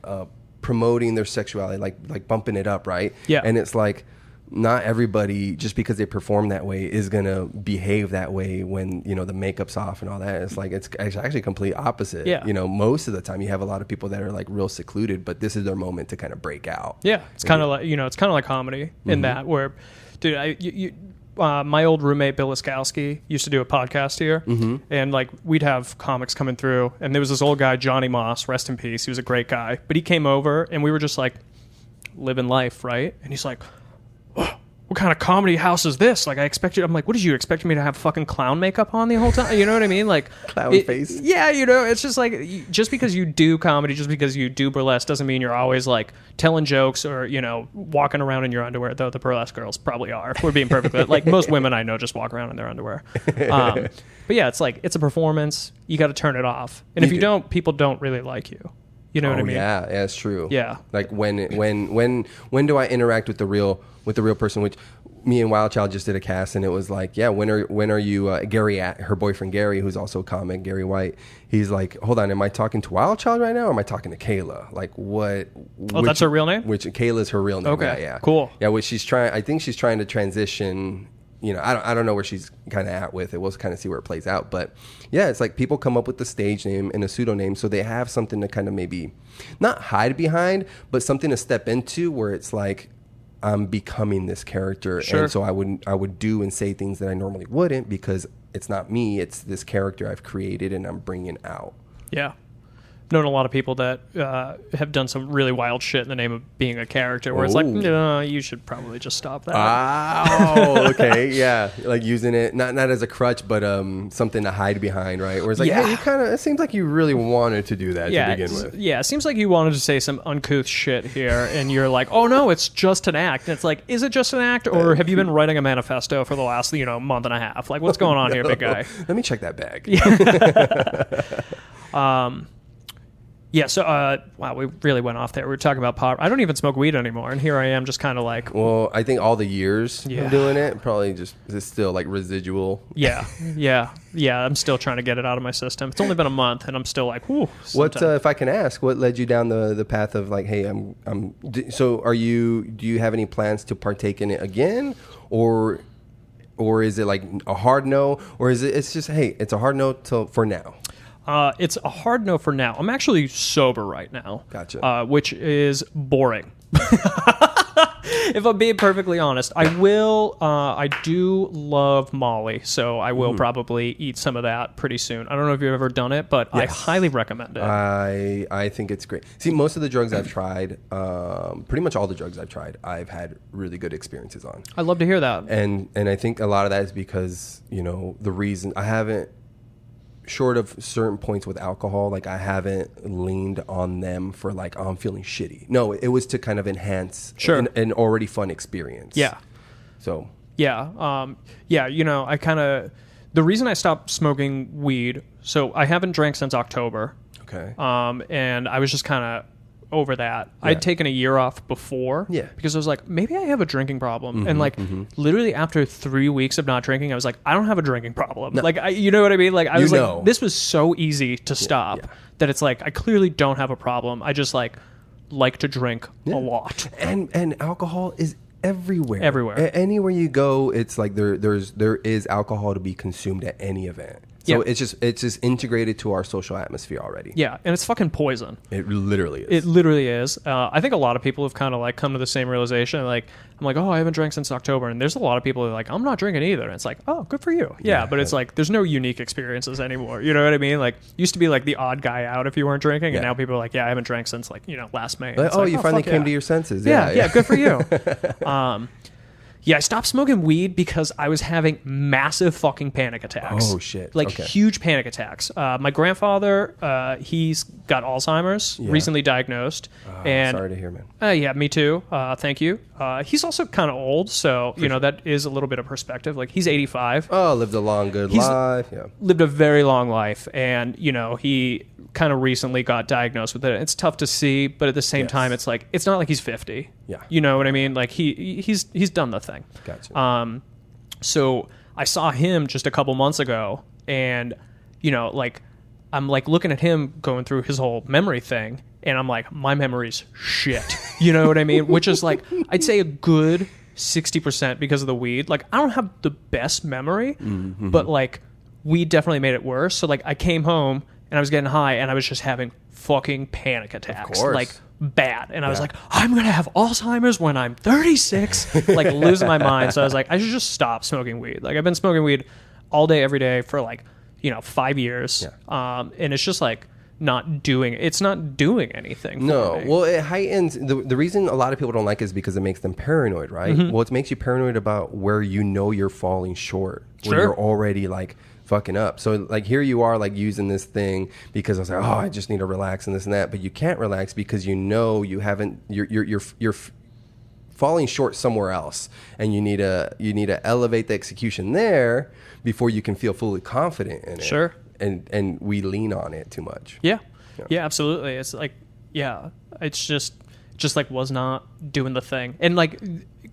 Speaker 2: promoting their sexuality, like bumping it up, right?
Speaker 1: Yeah.
Speaker 2: And it's like, not everybody, just because they perform that way, is going to behave that way when, the makeup's off and all that. It's like, it's actually complete opposite.
Speaker 1: Yeah.
Speaker 2: Most of the time you have a lot of people that are like real secluded, but this is their moment to kind of break out.
Speaker 1: Yeah. It's kind of like, it's kind of like comedy in that where, dude, my old roommate Bill Liskowski used to do a podcast here, and like we'd have comics coming through, and there was this old guy, Johnny Moss, rest in peace. He was a great guy, but he came over and we were just like living life, right? And he's like, oh, what kind of comedy house is this? Like, I'm like, what did you expect me to have fucking clown makeup on the whole time? You know what I mean? Like,
Speaker 2: clown face.
Speaker 1: Yeah, it's just like, just because you do comedy, just because you do burlesque doesn't mean you're always like telling jokes or, walking around in your underwear, though the burlesque girls probably are, if we're being perfectly, like most women I know just walk around in their underwear. But yeah, it's like, it's a performance. You got to turn it off. And if you don't, people don't really like you. You know what I mean?
Speaker 2: Yeah, that's true.
Speaker 1: Yeah.
Speaker 2: Like when do I interact with the real person? Which me and Wild Child just did a cast, and it was like, yeah, when are you Gary, her boyfriend Gary, who's also a comic, Gary White. He's like, hold on, am I talking to Wild Child right now, or am I talking to Kayla? Like what?
Speaker 1: Oh, that's her real name?
Speaker 2: Which Kayla's her real name.
Speaker 1: Okay,
Speaker 2: yeah.
Speaker 1: Cool.
Speaker 2: Yeah, which I think she's trying to transition. I don't know where she's kind of at with it. We'll kind of see where it plays out. But yeah, it's like people come up with the stage name and a pseudonym, so they have something to kind of maybe not hide behind, but something to step into where it's like, I'm becoming this character.
Speaker 1: Sure.
Speaker 2: And so I would do and say things that I normally wouldn't, because it's not me. It's this character I've created and I'm bringing out.
Speaker 1: Yeah. Known a lot of people that have done some really wild shit in the name of being a character, where it's like, no, you should probably just stop that.
Speaker 2: Oh, okay, yeah, like using it not as a crutch, but something to hide behind, right? Where it's like, hey, you kind of, it seems like you really wanted to do that to begin with.
Speaker 1: Yeah, it seems like you wanted to say some uncouth shit here, and you're like, oh no, it's just an act. And it's like, is it just an act, or have you been writing a manifesto for the last month and a half? Like, what's going on here, big guy?
Speaker 2: Let me check that bag.
Speaker 1: Yeah, so, wow, we really went off there. We were talking about pot. I don't even smoke weed anymore, and here I am just kind of like...
Speaker 2: Well, I think all the years of doing it, probably just, it's still like residual.
Speaker 1: Yeah, I'm still trying to get it out of my system. It's only been a month, and I'm still like, whew.
Speaker 2: What, if I can ask, what led you down the path of like, hey, so do you have any plans to partake in it again, or is it like a hard no, or is it's just, hey, it's a hard no for now?
Speaker 1: It's a hard no for now. I'm actually sober right now.
Speaker 2: Gotcha.
Speaker 1: Which is boring. If I'm being perfectly honest, I do love Molly, so I will probably eat some of that pretty soon. I don't know if you've ever done it, but yes. I highly recommend it.
Speaker 2: I think it's great. See, most of the drugs I've tried, pretty much all the drugs I've tried, I've had really good experiences on.
Speaker 1: I'd love to hear that.
Speaker 2: And I think a lot of that is because, the reason I haven't, short of certain points with alcohol, like I haven't leaned on them for like, oh, I'm feeling shitty. No, it was to kind of enhance an already fun experience.
Speaker 1: Yeah.
Speaker 2: So.
Speaker 1: Yeah. I kind of, the reason I stopped smoking weed, so I haven't drank since October.
Speaker 2: Okay.
Speaker 1: And I was just kind of over that. Yeah. I'd taken a year off before.
Speaker 2: Yeah.
Speaker 1: Because I was like, maybe I have a drinking problem. And like literally after 3 weeks of not drinking, I was like, I don't have a drinking problem. No. Like, you know what I mean? Like I was like, this was so easy to stop that it's like, I clearly don't have a problem. I just like to drink a lot.
Speaker 2: And alcohol is everywhere. Anywhere you go, it's like there is alcohol to be consumed at any event. So it's just integrated to our social atmosphere already. Yeah,
Speaker 1: and it's fucking poison.
Speaker 2: It literally is.
Speaker 1: It literally is. I think a lot of people have kind of like come to the same realization. Like, I'm like, oh, I haven't drank since October, and there's a lot of people who are like, I'm not drinking either. And it's like, oh, good for you. Yeah, but it's like, there's no unique experiences anymore. You know what I mean? Like, used to be like the odd guy out if you weren't drinking, and now people are like, yeah, I haven't drank since like last May.
Speaker 2: Like, you finally came to your senses.
Speaker 1: Yeah, good for you. Yeah, I stopped smoking weed because I was having massive fucking panic attacks.
Speaker 2: Oh, shit.
Speaker 1: Like, huge panic attacks. My grandfather, he's got Alzheimer's, recently diagnosed. And
Speaker 2: sorry to hear, man.
Speaker 1: Yeah, me too. Thank you. He's also kind of old, so, that is a little bit of perspective. Like, he's 85.
Speaker 2: Oh, lived a long, good life. Yeah.
Speaker 1: Lived a very long life. And, he kind of recently got diagnosed with it. It's tough to see, but at the same time, it's like, it's not like he's 50.
Speaker 2: Yeah.
Speaker 1: You know what I mean? Like, he's done the thing.
Speaker 2: Gotcha.
Speaker 1: So I saw him just a couple months ago, and I'm like looking at him going through his whole memory thing, and I'm like, my memory's shit. You know what I mean? Which is like, I'd say a good 60% because of the weed. Like, I don't have the best memory, but like, weed definitely made it worse. So like, I came home and I was getting high, and I was just having fucking panic attacks.
Speaker 2: Of course.
Speaker 1: Like, bad. And I was like, I'm going to have Alzheimer's when I'm 36, like losing my mind. So I was like, I should just stop smoking weed. Like, I've been smoking weed all day, every day for like, 5 years. Yeah. And it's just like, not doing anything for
Speaker 2: No,
Speaker 1: me.
Speaker 2: well, it heightens the reason a lot of people don't like it is because it makes them paranoid, right? Well, it makes you paranoid about where you're falling short, where you're already like fucking up. So like here you are like using this thing because I was like, oh, I just need to relax and this and that, but you can't relax because you haven't you're falling short somewhere else, and you need to elevate the execution there before you can feel fully confident in it.
Speaker 1: Sure.
Speaker 2: And we lean on it too much.
Speaker 1: Yeah, absolutely. It's like, it's just like was not doing the thing. And like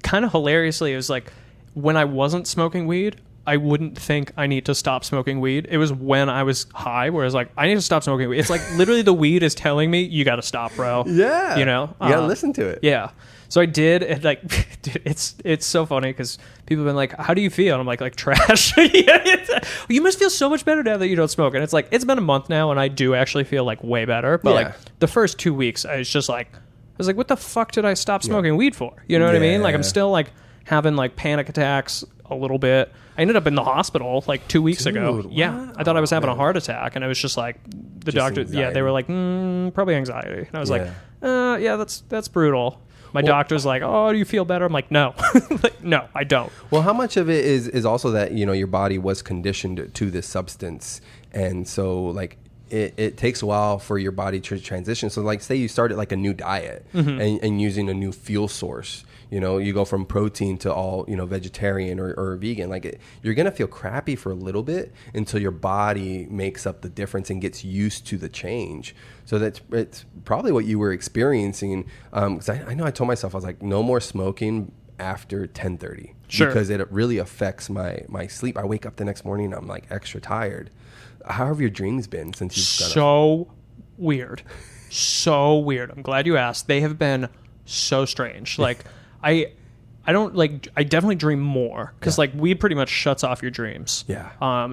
Speaker 1: kind of hilariously, it was like when I wasn't smoking weed, I wouldn't think I need to stop smoking weed. It was when I was high where I was like, I need to stop smoking weed. It's like literally the weed is telling me, you got to stop, bro.
Speaker 2: Yeah.
Speaker 1: You know?
Speaker 2: You got to listen to it.
Speaker 1: Yeah. So I did. And like, dude, it's so funny because people have been like, how do you feel? And I'm like trash. You must feel so much better now that you don't smoke. And it's like, it's been a month now and I do actually feel like way better. But like the first 2 weeks, I was like, what the fuck did I stop smoking weed for? You know what I mean? Like I'm still like having like panic attacks a little bit. I ended up in the hospital like 2 weeks ago. Yeah. I thought I was having a heart attack, and I was just like, the doctor,
Speaker 2: anxiety.
Speaker 1: they were like, probably anxiety. And I was like, that's brutal. My doctor's like, oh, do you feel better? I'm like, no. Like, no, I don't.
Speaker 2: Well, how much of it is also that, your body was conditioned to this substance. And so like it takes a while for your body to transition. So like say you started like a new diet and using a new fuel source. You go from protein to all, vegetarian or vegan. Like you're going to feel crappy for a little bit until your body makes up the difference and gets used to the change. So it's probably what you were experiencing. Because I know I told myself, I was like, no more smoking after 10:30.
Speaker 1: Sure.
Speaker 2: Because it really affects my sleep. I wake up the next morning and I'm like extra tired. How have your dreams been since you've done
Speaker 1: So weird. So weird. I'm glad you asked. They have been so strange. Like I don't like, I definitely dream more because like weed pretty much shuts off your dreams.
Speaker 2: Yeah.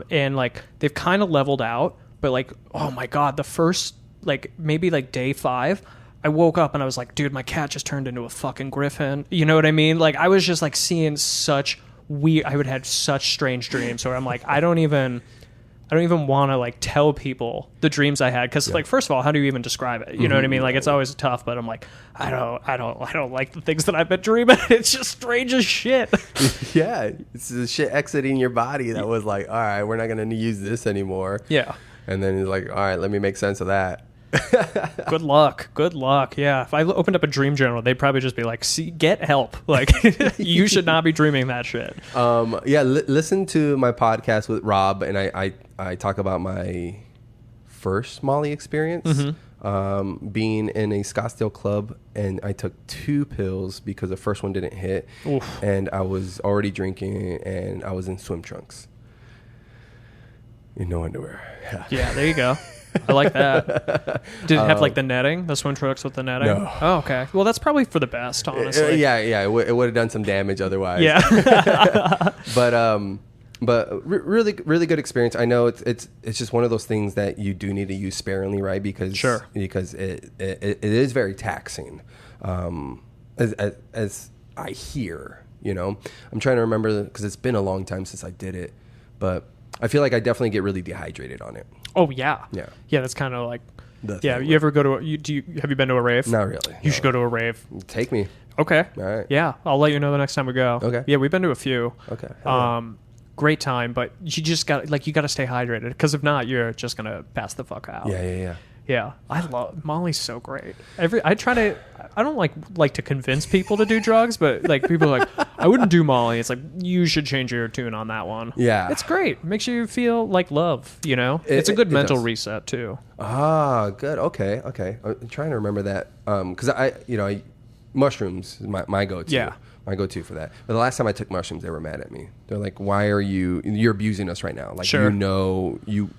Speaker 1: And like they've kind of leveled out, but like, oh my God, the first like maybe like day 5, I woke up and I was like, dude, my cat just turned into a fucking griffin. You know what I mean? Like I was just like seeing such weird, I would have such strange dreams where I'm like, I don't even want to like tell people the dreams I had because like first of all, how do you even describe it? You know what I mean? Like it's always tough, but I'm like, I don't like the things that I've been dreaming. It's just strange as shit.
Speaker 2: Yeah, it's the shit exiting your body that was like, all right, we're not gonna use this anymore.
Speaker 1: Yeah, and
Speaker 2: then it's like, all right, let me make sense of that.
Speaker 1: Good luck. Yeah, if I opened up a dream journal, they'd probably just be like, "See, get help. Like, you should not be dreaming that shit."
Speaker 2: Listen to my podcast with Rob, and I talk about my first Molly experience. Being in a Scottsdale club, and I took 2 pills because the first one didn't hit. Oof. And I was already drinking, and I was in swim trunks, in no underwear.
Speaker 1: Yeah, there you go. I like that. Did it have like the netting, the swim trunks with the netting?
Speaker 2: No.
Speaker 1: Oh, okay. Well, that's probably for the best, honestly.
Speaker 2: It would have done some damage otherwise.
Speaker 1: Yeah.
Speaker 2: But really, really good experience. I know it's just one of those things that you do need to use sparingly, right? Because it is very taxing, as I hear. I'm trying to remember because it's been a long time since I did it, but I feel like I definitely get really dehydrated on it.
Speaker 1: Oh yeah. That's kind of like You ever go to have you been to a rave?
Speaker 2: Not really.
Speaker 1: You should go to a rave.
Speaker 2: Take me.
Speaker 1: Okay.
Speaker 2: All right.
Speaker 1: Yeah, I'll let you know the next time we go.
Speaker 2: Okay.
Speaker 1: Yeah, we've been to a few.
Speaker 2: Okay.
Speaker 1: Great time, but you just got to stay hydrated because if not, you're just gonna pass the fuck out. Yeah. I love Molly's so great. I don't like to convince people to do drugs, but like people are like, I wouldn't do Molly. It's like, you should change your tune on that one. Yeah. It's great. Makes you feel like love, It's a good mental reset too.
Speaker 2: Ah, good. Okay. I'm trying to remember that. Cause mushrooms is my go-to.
Speaker 1: Yeah.
Speaker 2: My go-to for that. But the last time I took mushrooms, they were mad at me. They're like, "Why are you're abusing us right now? Like,
Speaker 1: sure.
Speaker 2: You're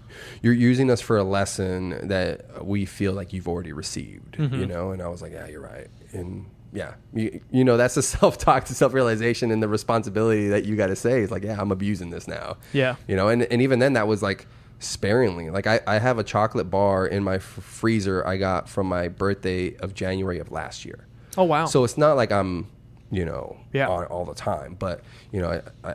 Speaker 2: using us for a lesson that we feel like you've already received." And I was like, "Yeah, you're right." And yeah, that's the self-talk to self-realization and the responsibility that you got to say is like, "Yeah, I'm abusing this now."
Speaker 1: Yeah.
Speaker 2: And even then, that was like sparingly. Like I have a chocolate bar in my freezer I got from my birthday of January of last year.
Speaker 1: Oh wow!
Speaker 2: So it's not like I'm on all the time. But,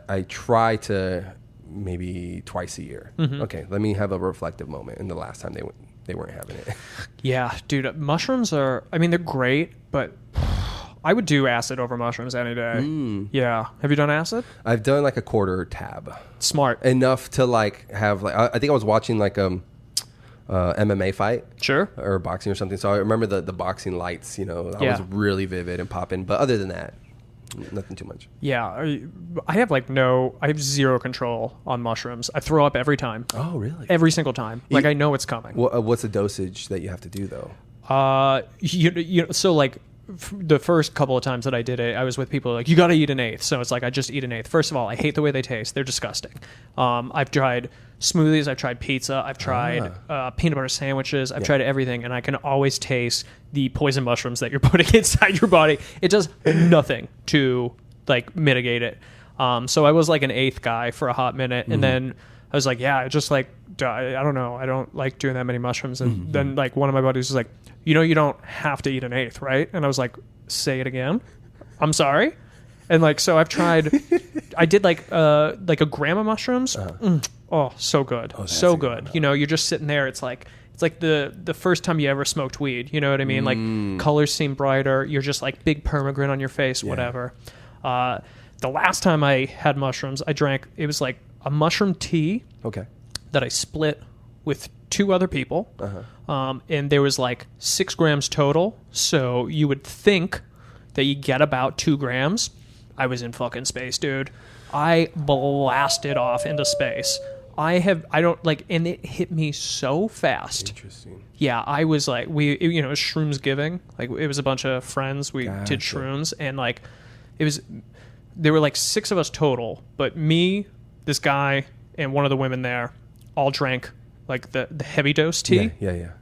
Speaker 2: I try to maybe twice a year. Okay, let me have a reflective moment. And the last time they weren't having it.
Speaker 1: Yeah, dude, mushrooms are, I mean, they're great, but I would do acid over mushrooms any day. Yeah. Have you done acid?
Speaker 2: I've done like a quarter tab.
Speaker 1: Smart.
Speaker 2: Enough to like have like, I think I was watching like MMA fight.
Speaker 1: Sure.
Speaker 2: Or boxing or something. So I remember the boxing lights, that was really vivid and popping. But other than that, nothing too much.
Speaker 1: Yeah. I have I have zero control on mushrooms. I throw up every time.
Speaker 2: Oh, really?
Speaker 1: Every single time. Like, I know it's coming.
Speaker 2: What's the dosage that you have to do though?
Speaker 1: So like, the first couple of times that I did it, I was with people like, you got to eat an eighth. So it's like, I just eat an eighth. First of all, I hate the way they taste. They're disgusting. I've tried smoothies. I've tried pizza. I've tried peanut butter sandwiches. I've tried everything. And I can always taste the poison mushrooms that you're putting inside your body. It does nothing to like mitigate it. So I was like an eighth guy for a hot minute. And then I was like, I just like, I don't know. I don't like doing that many mushrooms. And then like one of my buddies was like, you don't have to eat an eighth, right? And I was like, say it again. I'm sorry. And like, so I've tried, I did like a gram of mushrooms. Oh, so good. Oh, so good. You're just sitting there. It's like the first time you ever smoked weed. You know what I mean? Like colors seem brighter. You're just like big permagrin on your face, whatever. The last time I had mushrooms, I drank, it was like a mushroom tea.
Speaker 2: Okay.
Speaker 1: That I split with 2 other people. And there was like 6 grams total. So you would think that you get about 2 grams. I was in fucking space, dude. I blasted off into space. And it hit me so fast.
Speaker 2: Interesting.
Speaker 1: Yeah, I was like, it was shrooms giving. Like, it was a bunch of friends. We did shrooms, and like, there were like 6 of us total, but me, this guy, and one of the women there all drank like the heavy dose tea.
Speaker 2: Yeah.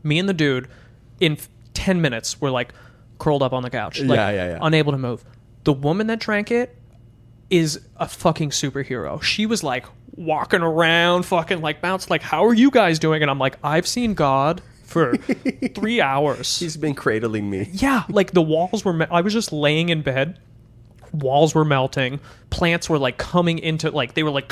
Speaker 1: Me and the dude in 10 minutes were like curled up on the couch, like unable to move. The woman that drank it is a fucking superhero. She was like walking around, fucking like bounced, like, how are you guys doing? And I'm like, I've seen God for 3 hours.
Speaker 2: She's been cradling me.
Speaker 1: Yeah, like the walls were, I was just laying in bed. Walls were melting. Plants were like coming into, like, they were like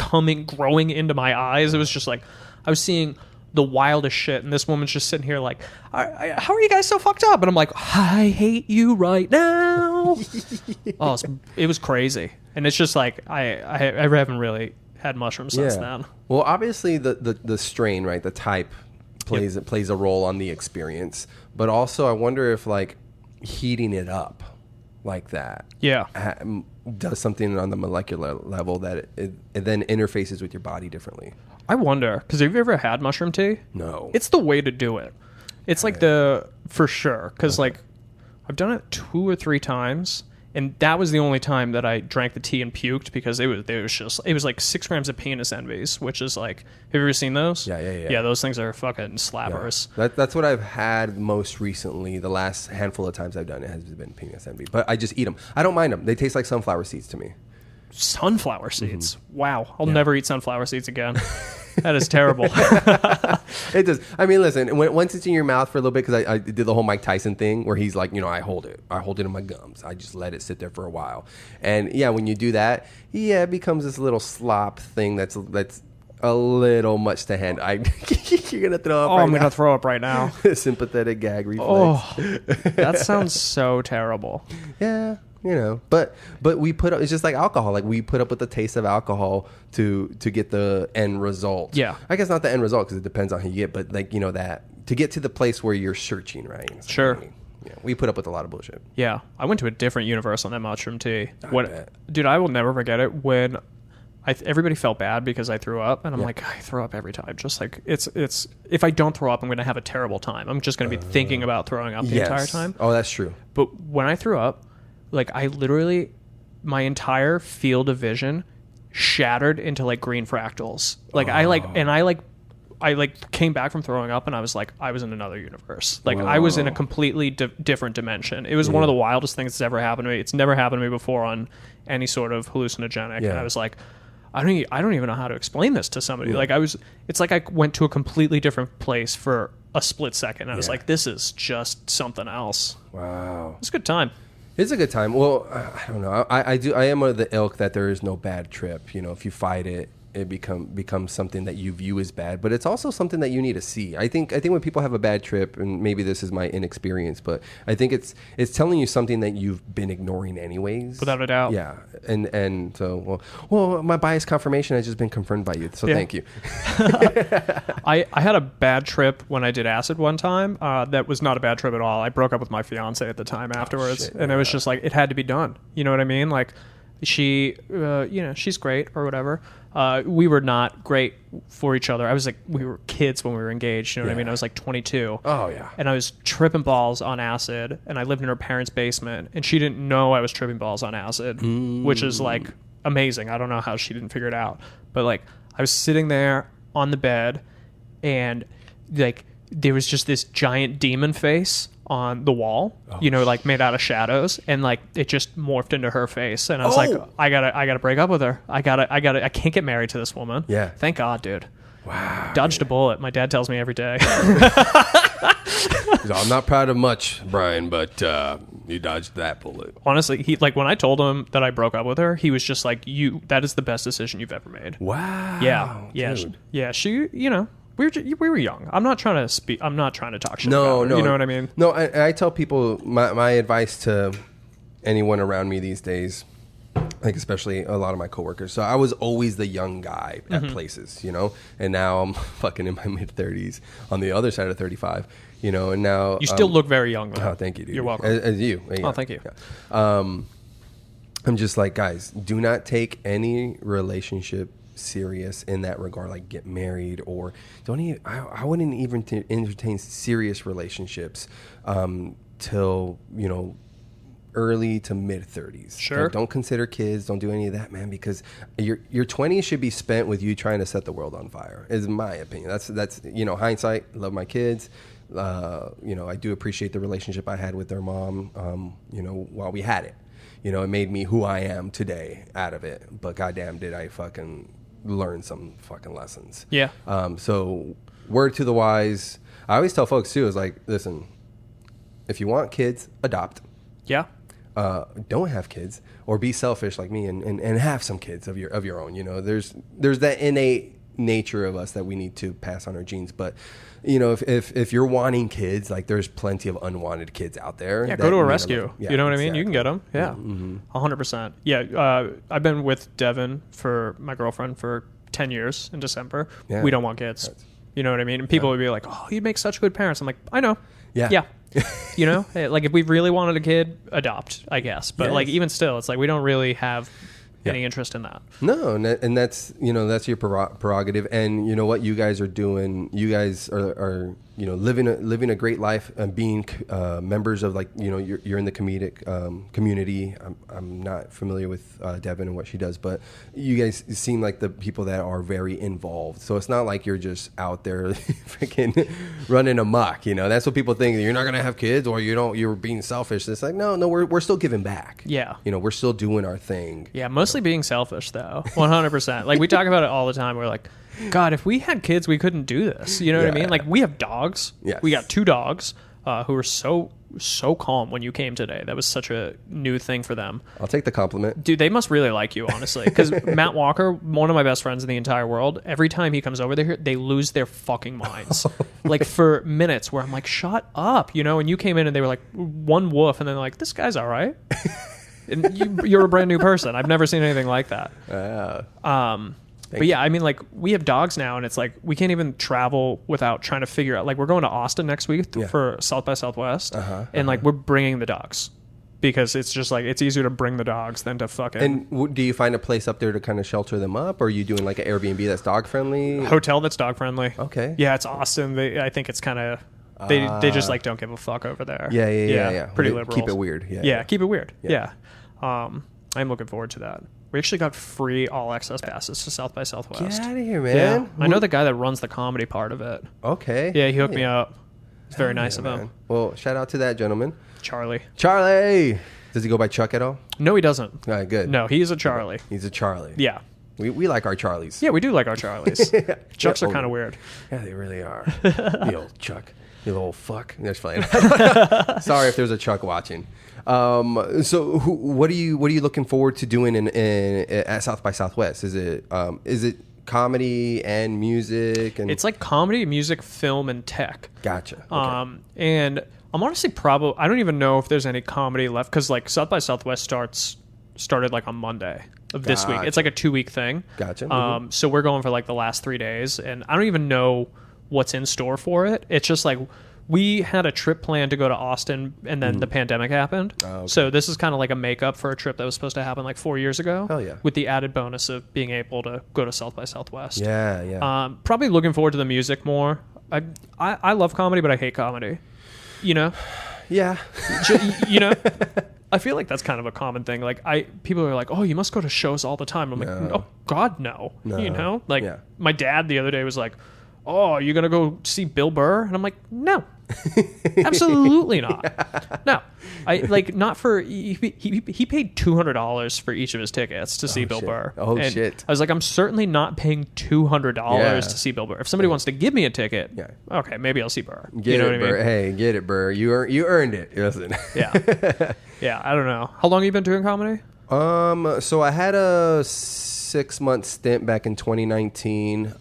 Speaker 1: growing into my eyes. It was just like, I was seeing the wildest shit. And this woman's just sitting here like, how are you guys so fucked up? And I'm like, I hate you right now. It was crazy. And it's just like, I haven't really had mushrooms since then.
Speaker 2: Well, obviously the strain, right? The type plays a role on the experience. But also I wonder if like heating it up like that does something on the molecular level that it then interfaces with your body differently.
Speaker 1: I wonder, because have you ever had mushroom tea?
Speaker 2: No.
Speaker 1: It's the way to do it. It's like for sure, because like I've done it 2 or 3 times, and that was the only time that I drank the tea and puked, because it was like 6 grams of penis envies, which is like, have you ever seen those?
Speaker 2: Yeah.
Speaker 1: Yeah, those things are fucking slappers.
Speaker 2: Yeah. That's what I've had most recently. The last handful of times I've done it has been penis envy, but I just eat them. I don't mind them. They taste like sunflower seeds to me.
Speaker 1: Sunflower seeds. Wow. I'll never eat sunflower seeds again. That is terrible.
Speaker 2: It does. I mean, listen, once it's in your mouth for a little bit, because I did the whole Mike Tyson thing where he's like, I hold it in my gums. I just let it sit there for a while. And yeah, when you do that, it becomes this little slop thing that's a little much to handle. You're going to throw up right now.
Speaker 1: I'm going to throw up right now.
Speaker 2: Sympathetic gag reflex.
Speaker 1: Oh, that sounds so terrible.
Speaker 2: Yeah. But we put up, it's just like alcohol. Like we put up with the taste of alcohol to get the end result.
Speaker 1: Yeah.
Speaker 2: I guess not the end result, because it depends on who you get, but like, that to get to the place where you're searching, right?
Speaker 1: Sure.
Speaker 2: We put up with a lot of bullshit.
Speaker 1: Yeah. I went to a different universe on that mushroom tea. Dude, I will never forget it when everybody felt bad because I threw up, and I'm like, I throw up every time. Just like, it's if I don't throw up, I'm going to have a terrible time. I'm just going to be thinking about throwing up the entire time.
Speaker 2: Oh, that's true.
Speaker 1: But when I threw up, like, I literally, my entire field of vision shattered into like green fractals. Like I came back from throwing up, and I was like, I was in another universe. Like I was in a completely different dimension. It was one of the wildest things that's ever happened to me. It's never happened to me before on any sort of hallucinogenic. And I was like, I don't even know how to explain this to somebody. Like it's like I went to a completely different place for a split second. I was like, this is just something else.
Speaker 2: Wow.
Speaker 1: It's a good time.
Speaker 2: It's a good time. Well, I don't know. I am of the ilk that there is no bad trip. If you fight it, it becomes something that you view as bad, but it's also something that you need to see. I think when people have a bad trip, and maybe this is my inexperience, but I think it's telling you something that you've been ignoring anyways.
Speaker 1: Without a doubt.
Speaker 2: Yeah. And so, well, my bias confirmation has just been confirmed by you. So thank you.
Speaker 1: I had a bad trip when I did acid one time. That was not a bad trip at all. I broke up with my fiance at the time afterwards, and it was just like, it had to be done. You know what I mean? Like, she, she's great or whatever. We were not great for each other. I was like, we were kids when we were engaged. You know what I mean? I was like 22.
Speaker 2: Oh yeah.
Speaker 1: And I was tripping balls on acid, and I lived in her parents' basement, and she didn't know I was tripping balls on acid, which is like amazing. I don't know how she didn't figure it out, but like, I was sitting there on the bed, and like, there was just this giant demon face on the wall, like made out of shadows, and like it just morphed into her face, and I was like, I gotta break up with her. I can't get married to this woman.
Speaker 2: Yeah.
Speaker 1: Thank God, dude.
Speaker 2: Wow.
Speaker 1: Dodged a bullet. My dad tells me every day.
Speaker 2: I'm not proud of much, Brian, but you dodged that bullet.
Speaker 1: Honestly, he, like, when I told him that I broke up with her, he was just like, that is the best decision you've ever made.
Speaker 2: Wow.
Speaker 1: Yeah.
Speaker 2: Dude.
Speaker 1: She, we were young. I'm not trying to speak. I'm not trying to talk shit.
Speaker 2: No.
Speaker 1: You know what I mean?
Speaker 2: No, I tell people my advice to anyone around me these days, like especially a lot of my coworkers. So I was always the young guy at places, and now I'm fucking in my mid 30s on the other side of 35, and now
Speaker 1: you still look very young, though.
Speaker 2: Oh, thank you, dude.
Speaker 1: You're welcome.
Speaker 2: As you. Yeah.
Speaker 1: Oh, thank you.
Speaker 2: Yeah. I'm just like, guys, do not take any relationship serious in that regard, like get married, or I wouldn't even entertain serious relationships till early to mid 30s.
Speaker 1: Sure.
Speaker 2: Like, don't consider kids, don't do any of that, man, because your 20s should be spent with you trying to set the world on fire, is my opinion. That's hindsight. Love my kids. I do appreciate the relationship I had with their mom, while we had it. It made me who I am today out of it. But goddamn, did I fucking learn some fucking lessons.
Speaker 1: Yeah.
Speaker 2: So word to the wise. I always tell folks too, is like, listen, if you want kids, adopt.
Speaker 1: Yeah.
Speaker 2: Don't have kids, or be selfish like me and have some kids of your own. There's that innate nature of us that we need to pass on our genes. But if you're wanting kids, like, there's plenty of unwanted kids out there.
Speaker 1: Yeah, go to a rescue. You know what I mean? You can get them. Yeah, 100%. Yeah, I've been with Devin, for my girlfriend, for 10 years in December.
Speaker 2: Yeah.
Speaker 1: We don't want kids. You know what I mean? And people would be like, oh, you'd make such good parents. I'm like, I know.
Speaker 2: Yeah.
Speaker 1: Like, if we really wanted a kid, adopt, I guess. But like, even still, it's like, we don't really have any interest in that.
Speaker 2: No, and that's that's your prerogative, and you know what you guys are doing. You guys are living a great life and being members of, like, you're in the comedic community. I'm not familiar with Devin and what she does, but you guys seem like the people that are very involved. So it's not like you're just out there freaking running amok. That's what people think. You're not gonna have kids, or you're being selfish. It's like, no, we're still giving back.
Speaker 1: Yeah,
Speaker 2: we're still doing our thing.
Speaker 1: Yeah, mostly being selfish, though. 100%. Like, we talk about it all the time. We're like, God, if we had kids, we couldn't do this. You know what I mean? Like, we have dogs.
Speaker 2: Yes.
Speaker 1: We got 2 dogs who were so calm when you came today. That was such a new thing for them.
Speaker 2: I'll take the compliment.
Speaker 1: Dude, they must really like you, honestly. Because Matt Walker, one of my best friends in the entire world, every time he comes over there, they lose their fucking minds. Like, for minutes, where I'm like, shut up, and you came in and they were like, one woof, and then they're like, this guy's all right. And you're a brand new person. I've never seen anything like that. But yeah, I mean, like, we have dogs now, and it's like, we can't even travel without trying to figure out, like, we're going to Austin next week for South by Southwest, and like, we're bringing the dogs, because it's just like, it's easier to bring the dogs than to fucking.
Speaker 2: And do you find a place up there to kind of shelter them up, or are you doing like an Airbnb that's dog friendly?
Speaker 1: Hotel that's dog friendly.
Speaker 2: Okay.
Speaker 1: Yeah, it's Austin. I think it's kind of. They just, like, don't give a fuck over there.
Speaker 2: Yeah.
Speaker 1: Pretty liberal.
Speaker 2: Keep it weird.
Speaker 1: Yeah, keep it weird. Yeah. I'm looking forward to that. We actually got free all access passes to South by Southwest.
Speaker 2: Get out of here, man.
Speaker 1: Yeah. I know the guy that runs the comedy part of it.
Speaker 2: Okay.
Speaker 1: Yeah, he hooked me up. It's very nice of him.
Speaker 2: Man. Well, shout out to that gentleman.
Speaker 1: Charlie.
Speaker 2: Does he go by Chuck at all?
Speaker 1: No, he doesn't.
Speaker 2: All right, good.
Speaker 1: No, he's a Charlie.
Speaker 2: He's a Charlie.
Speaker 1: Yeah.
Speaker 2: We like our Charlies.
Speaker 1: Yeah, we do like our Charlies. Chucks are kind of weird.
Speaker 2: Yeah, they really are. The old Chuck. You little fuck. That's fine. Sorry if there's a Chuck watching. So what are you looking forward to doing at South by Southwest? Is it comedy and music, and
Speaker 1: it's like comedy, music, film, and tech.
Speaker 2: Gotcha. Okay.
Speaker 1: And I'm honestly probably, I don't even know if there's any comedy left, because like South by Southwest started like on Monday of this week. It's like a 2-week thing.
Speaker 2: Gotcha.
Speaker 1: So we're going for like the last 3 days, and I don't even know what's in store for it. It's just like we had a trip planned to go to Austin, and then the pandemic happened. Oh, okay. So this is kind of like a makeup for a trip that was supposed to happen like 4 years ago.
Speaker 2: Hell yeah.
Speaker 1: With the added bonus of being able to go to South by Southwest.
Speaker 2: Yeah.
Speaker 1: Probably looking forward to the music more. I love comedy, but I hate comedy. You know?
Speaker 2: Yeah.
Speaker 1: You know? I feel like that's kind of a common thing. Like people are like, "Oh, you must go to shows all the time." I'm like, "Oh God, no." You know? Like my dad the other day was like, "Oh, you're going to go see Bill Burr?" And I'm like, "No. Absolutely not." No. I like not for he paid $200 for each of his tickets to see Bill Burr.
Speaker 2: Oh shit.
Speaker 1: I was like, I'm certainly not paying $200 to see Bill Burr. If somebody wants to give me a ticket, okay, maybe I'll see Burr.
Speaker 2: Get it, Burr. Hey, get it, Burr. You earned it. Listen.
Speaker 1: Yeah, I don't know. How long have you been doing comedy?
Speaker 2: So I had a 6-month stint back in 2019.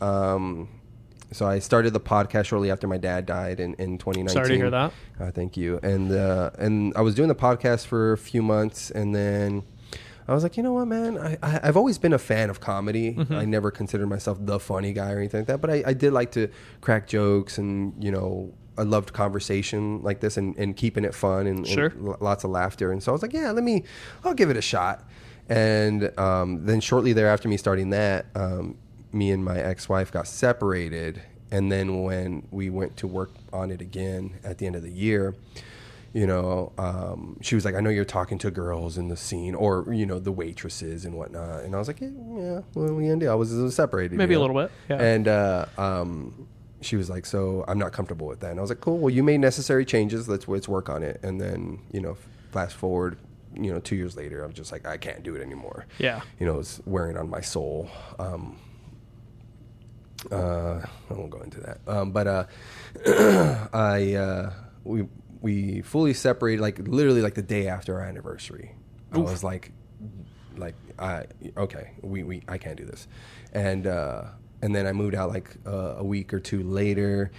Speaker 2: So I started the podcast shortly after my dad died in 2019.
Speaker 1: Sorry to hear that.
Speaker 2: Thank you. And I was doing the podcast for a few months, and then I was like, you know what, man? I've always been a fan of comedy. Mm-hmm. I never considered myself the funny guy or anything like that, but I did like to crack jokes, and, you know, I loved conversation like this and keeping it fun and lots of laughter. And so I was like, yeah, I'll give it a shot. And then shortly thereafter, me starting that, me and my ex-wife got separated, and then when we went to work on it again at the end of the year, you know, she was like, "I know you're talking to girls in the scene, or, you know, the waitresses and whatnot." And I was like, "Yeah, well, we ended. I was separated,
Speaker 1: maybe a little bit." Yeah.
Speaker 2: And she was like, "So I'm not comfortable with that." And I was like, "Cool. Well, you made necessary changes. Let's work on it." And then, you know, fast forward, you know, 2 years later, I'm just like, I can't do it anymore. Yeah. You know, it's wearing on my soul. I won't go into that. But we fully separated, like literally like the day after our anniversary. Oof. I was like, okay, I can't do this. And then I moved out like a week or two later.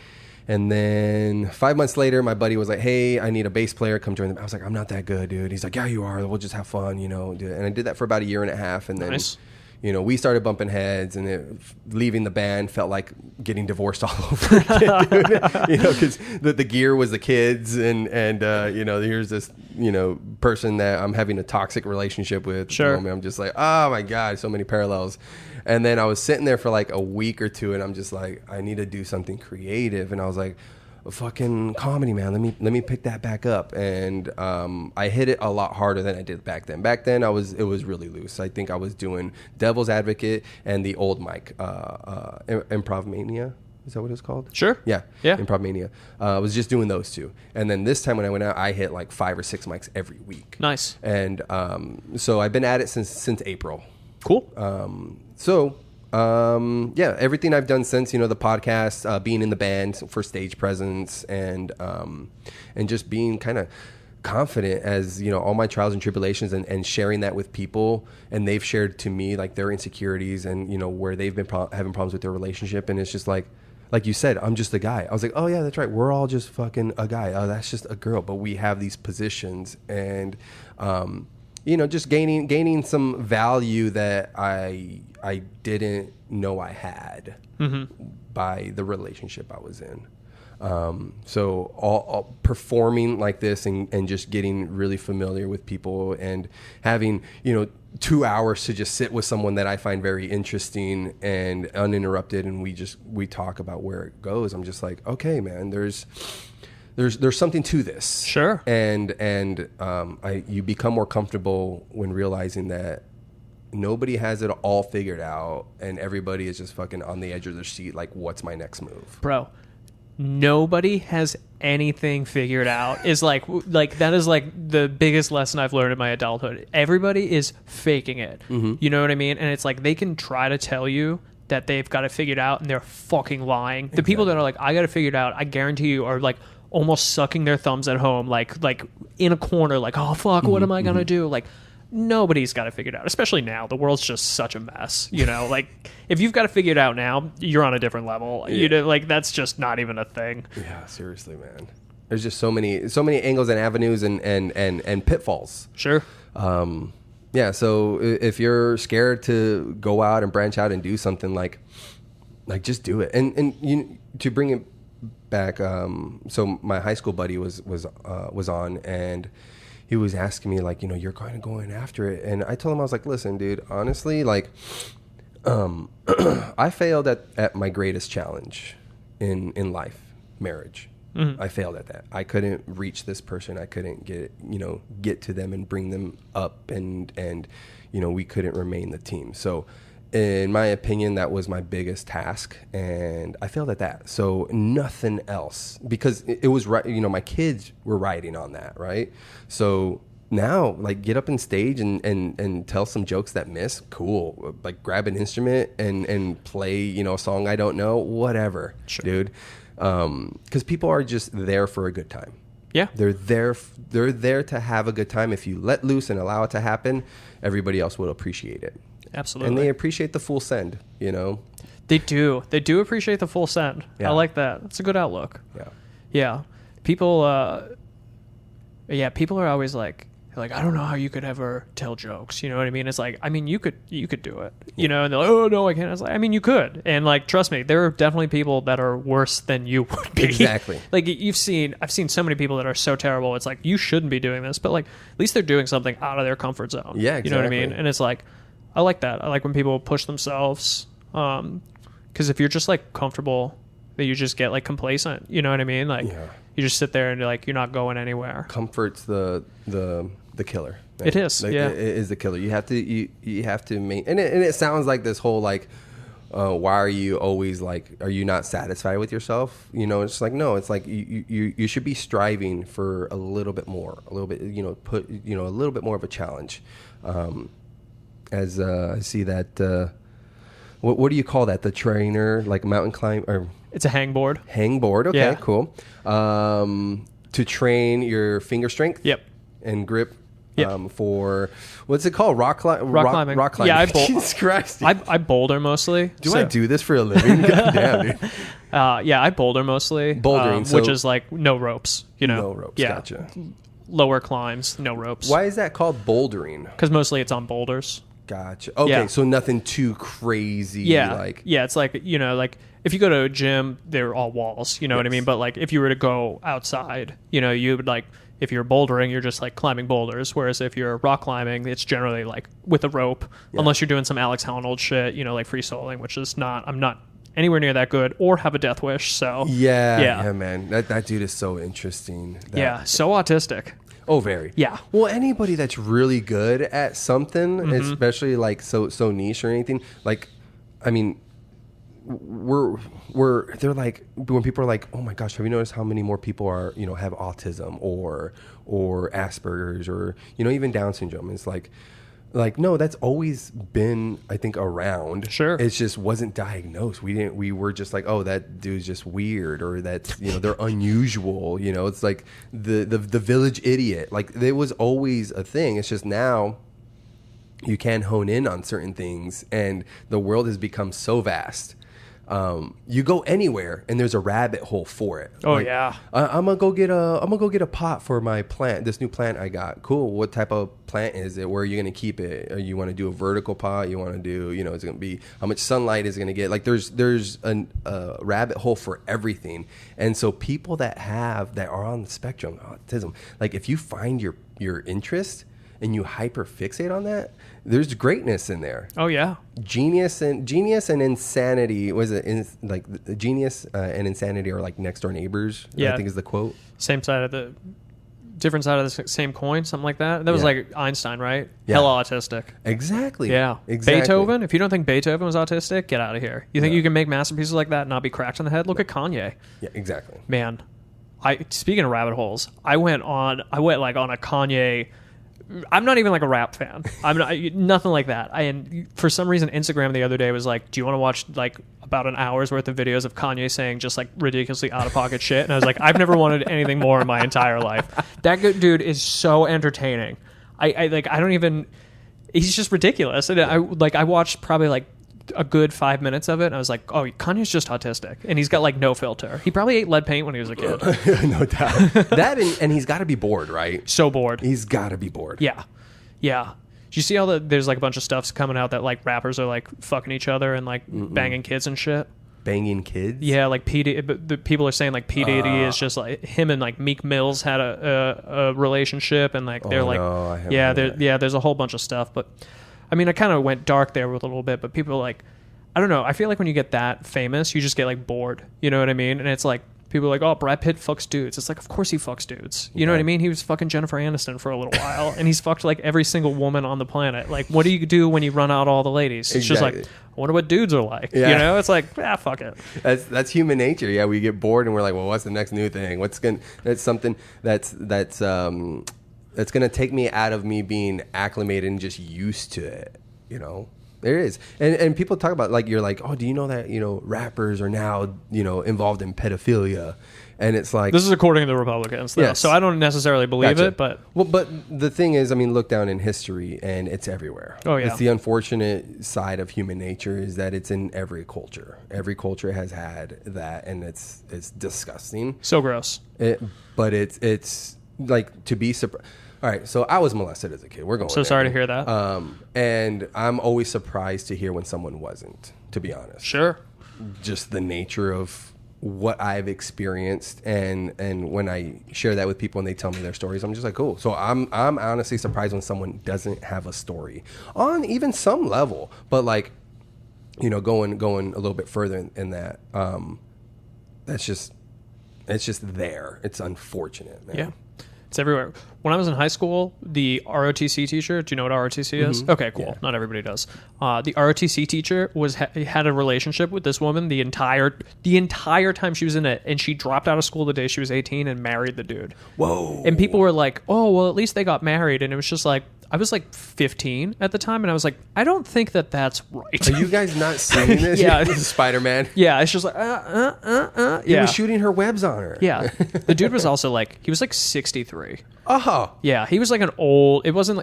Speaker 2: And then 5 months later, my buddy was like, "Hey, I need a bass player. Come join them." I was like, "I'm not that good, dude." He's like, "Yeah, you are. We'll just have fun, you know." And I did that for about a year and a half. And then, nice. You know, we started bumping heads, and leaving the band felt like getting divorced all over again, dude. You know, because the gear was the kids, and you know, here's this, you know, person that I'm having a toxic relationship with. Sure. I'm just like, oh my God, so many parallels. And then I was sitting there for like a week or two, and I'm just like, I need to do something creative. And I was like, fucking comedy, man. Let me pick that back up. And I hit it a lot harder than I did back then. Back then, it was really loose. I think I was doing Devil's Advocate and the old mic, Improv Mania. Is that what it's called? Sure. Yeah. Improv Mania. I was just doing those two. And then this time when I went out, I hit like 5 or 6 mics every week. Nice. And so I've been at it since April. Cool. Yeah, everything I've done since, you know, the podcast, being in the band for stage presence, and just being kind of confident as, you know, all my trials and tribulations, and sharing that with people, and they've shared to me like their insecurities and, you know, where they've been having problems with their relationship. And it's just like you said, I'm just a guy. I was like, oh yeah, that's right. We're all just fucking a guy. Oh, that's just a girl. But we have these positions, and, you know, just gaining some value that I didn't know I had by the relationship I was in. So all performing like this, and just getting really familiar with people, and having, you know, 2 hours to just sit with someone that I find very interesting and uninterrupted, and we talk about where it goes. I'm just like, okay, man, there's something to this. Sure. And you become more comfortable when realizing that nobody has it all figured out, and everybody is just fucking on the edge of their seat, like, what's my next move? Bro, nobody has anything figured out is like that is like the biggest lesson I've learned in my adulthood. Everybody is faking it. Mm-hmm. You know what I mean? And it's like they can try to tell you that they've got it figured out, and they're fucking lying. Exactly. The people that are like, I got it figured out, I guarantee you, are like almost sucking their thumbs at home, like in a corner, like, oh fuck, what am I gonna do? Like,
Speaker 1: nobody's got it figured out, especially now. The world's just such a mess, you know. Like, if you've got it figured out now, you're on a different level. You know, like, that's just not even a thing.
Speaker 2: Yeah, seriously, man. There's just so many angles and avenues and pitfalls.
Speaker 1: Sure.
Speaker 2: Yeah, so if you're scared to go out and branch out and do something, like just do it. And you, to bring it back, so my high school buddy was on, and he was asking me, like, you know, you're kind of going after it. And I told him, I was like, listen, dude, honestly, like, I failed at my greatest challenge in life, marriage. Mm-hmm. I failed at that. I couldn't reach this person. I couldn't get to them and bring them up, and you know, we couldn't remain the team. So in my opinion, that was my biggest task, and I failed at that. So nothing else, because it was right. You know, my kids were riding on that, right? So now, like, get up on stage and tell some jokes that miss. Cool. Like, grab an instrument and play, you know, a song I don't know, whatever, sure, dude. Because people are just there for a good time. Yeah, they're there to have a good time. If you let loose and allow it to happen, everybody else will appreciate it. Absolutely. And they appreciate the full send, you know.
Speaker 1: They do appreciate the full send. Yeah. I like that. That's a good outlook. Yeah. People are always like, I don't know how you could ever tell jokes. You know what I mean? It's like, I mean, you could do it, you know, and they're like, oh no, I can't. I was like, I mean, you could. And, like, trust me, there are definitely people that are worse than you would be. Exactly. Like, I've seen so many people that are so terrible. It's like, you shouldn't be doing this, but, like, at least they're doing something out of their comfort zone. Yeah, exactly. You know what I mean? And it's like, I like that. I like when people push themselves. 'Cause if you're just, like, comfortable, that you just get, like, complacent, you know what I mean? Like, you just sit there and you're like, you're not going anywhere.
Speaker 2: Comfort's the killer.
Speaker 1: Right? It is.
Speaker 2: Like, it is the killer. You have to make, and it sounds like this whole, like, why are you always, like, are you not satisfied with yourself? You know, it's like, no, it's like you should be striving for a little bit more, a little bit, you know, put, you know, a little bit more of a challenge. As I see that, what do you call that? The trainer, like, mountain climb, or
Speaker 1: it's a hangboard.
Speaker 2: Hangboard. Okay, yeah. Cool. To train your finger strength. Yep. And grip. Yep. For what's it called? Rock climbing.
Speaker 1: Yeah,
Speaker 2: Jesus Christ.
Speaker 1: I boulder mostly.
Speaker 2: I do this for a living? God damn, dude.
Speaker 1: Yeah, I boulder mostly. Bouldering, which is like no ropes. You know. No ropes. Yeah. Gotcha. Lower climbs, no ropes.
Speaker 2: Why is that called bouldering?
Speaker 1: Because mostly it's on boulders.
Speaker 2: Gotcha. Okay, yeah. So nothing too crazy.
Speaker 1: Yeah.
Speaker 2: Like.
Speaker 1: Yeah, it's like, you know, like, if you go to a gym, they're all walls. You know what I mean? But, like, if you were to go outside, you know, you would, like, if you're bouldering, you're just, like, climbing boulders. Whereas if you're rock climbing, it's generally, like, with a rope. Yeah. Unless you're doing some Alex Honnold shit, you know, like free soloing, which is I'm not anywhere near that good, or have a death wish. So
Speaker 2: yeah, man, that dude is so interesting.
Speaker 1: So autistic.
Speaker 2: Oh, very.
Speaker 1: Yeah.
Speaker 2: Well, anybody that's really good at something, mm-hmm. especially, like, so niche or anything, like, I mean, they're like, when people are like, oh my gosh, have you noticed how many more people are, you know, have autism or Asperger's, or, you know, even Down syndrome? It's like, no, that's always been, I think, around. Sure. It just wasn't diagnosed. We were just like, oh, that dude's just weird, or that's, you know, they're unusual. You know, it's like the village idiot. Like, there was always a thing. It's just now you can hone in on certain things, and the world has become so vast. You go anywhere and there's a rabbit hole for it.
Speaker 1: Oh, like, yeah.
Speaker 2: I'm gonna go get a pot for my plant. This new plant I got. Cool. What type of plant is it? Where are you gonna keep it? Or you want to do a vertical pot? You want to do, you know, it's gonna be, how much sunlight is it gonna get? Like, there's a rabbit hole for everything. And so people that are on the spectrum, autism, like, if you find your interest and you hyper fixate on that, there's greatness in there.
Speaker 1: Oh yeah.
Speaker 2: Genius and insanity. Was it genius and insanity are like next door neighbors?
Speaker 1: Yeah,
Speaker 2: I think is the quote.
Speaker 1: Different side of the same coin, something like that. That was like Einstein, right?
Speaker 2: Yeah.
Speaker 1: Hella autistic.
Speaker 2: Exactly.
Speaker 1: Yeah. Exactly. Beethoven. If you don't think Beethoven was autistic, get out of here. You think you can make masterpieces like that and not be cracked on the head? Look at Kanye.
Speaker 2: Yeah. Exactly.
Speaker 1: Man, speaking of rabbit holes, I went like on a Kanye. I'm not even like a rap fan. I'm not, nothing like that. And for some reason, Instagram the other day was like, do you want to watch like about an hour's worth of videos of Kanye saying just like ridiculously out of pocket shit? And I was like, I've never wanted anything more in my entire life. That good dude is so entertaining. I don't even, he's just ridiculous. And I watched probably like a good 5 minutes of it, and I was like, oh, Kanye's just autistic, and he's got like no filter. He probably ate lead paint when he was a kid.
Speaker 2: No doubt. That and he's got to be bored, right?
Speaker 1: So bored.
Speaker 2: He's got to be bored.
Speaker 1: Yeah. Do you see all there's like a bunch of stuff's coming out that like rappers are like fucking each other and like banging kids and shit?
Speaker 2: Banging kids?
Speaker 1: Yeah, like the people are saying like P. Diddy is just like him, and like Meek Mills had a relationship, and like they're there's a whole bunch of stuff. But I mean, I kind of went dark there with a little bit, but people are like, I don't know, I feel like when you get that famous, you just get like bored, you know what I mean? And it's like, people are like, oh, Brad Pitt fucks dudes. It's like, of course he fucks dudes. You know what I mean? He was fucking Jennifer Aniston for a little while, and he's fucked like every single woman on the planet. Like, what do you do when you run out all the ladies? It's just like, I wonder what dudes are like. Yeah. You know, it's like, fuck it.
Speaker 2: That's human nature. Yeah, we get bored and we're like, well, what's the next new thing? That's something that's gonna take me out of me being acclimated and just used to it. You know. There is. And people talk about, like, you're like, oh, do you know that, rappers are now, involved in pedophilia? And it's like...
Speaker 1: This is according to the Republicans, though. Yes. So I don't necessarily believe it, but...
Speaker 2: Well, but the thing is, I mean, look down in history, and it's everywhere.
Speaker 1: Oh, yeah.
Speaker 2: It's the unfortunate side of human nature is that it's in every culture. Every culture has had that, and it's disgusting.
Speaker 1: So gross.
Speaker 2: But it's like, to be surprised... All right, so I was molested as a kid. We're going.
Speaker 1: So sorry to hear that.
Speaker 2: And I'm always surprised to hear when someone wasn't, to be honest.
Speaker 1: Sure.
Speaker 2: Just the nature of what I've experienced, and when I share that with people and they tell me their stories, I'm just like, cool. So I'm honestly surprised when someone doesn't have a story on even some level, but like, going a little bit further in that. It's just there. It's unfortunate, man.
Speaker 1: Yeah. It's everywhere. When I was in high school, the ROTC teacher, do you know what ROTC is? Okay, cool. Yeah. Not everybody does. The ROTC teacher had a relationship with this woman the entire time she was in it, and she dropped out of school the day she was 18 and married the dude.
Speaker 2: Whoa.
Speaker 1: And people were like, oh, well, at least they got married. And it was just like, I was like 15 at the time, and I was like, I don't think that's right.
Speaker 2: Are you guys not seeing this?
Speaker 1: Yeah.
Speaker 2: Spider-Man.
Speaker 1: Yeah, it's just like,
Speaker 2: He was shooting her webs on her.
Speaker 1: Yeah. The dude was also like, he was like 63.
Speaker 2: Oh.
Speaker 1: Yeah, he was like he wasn't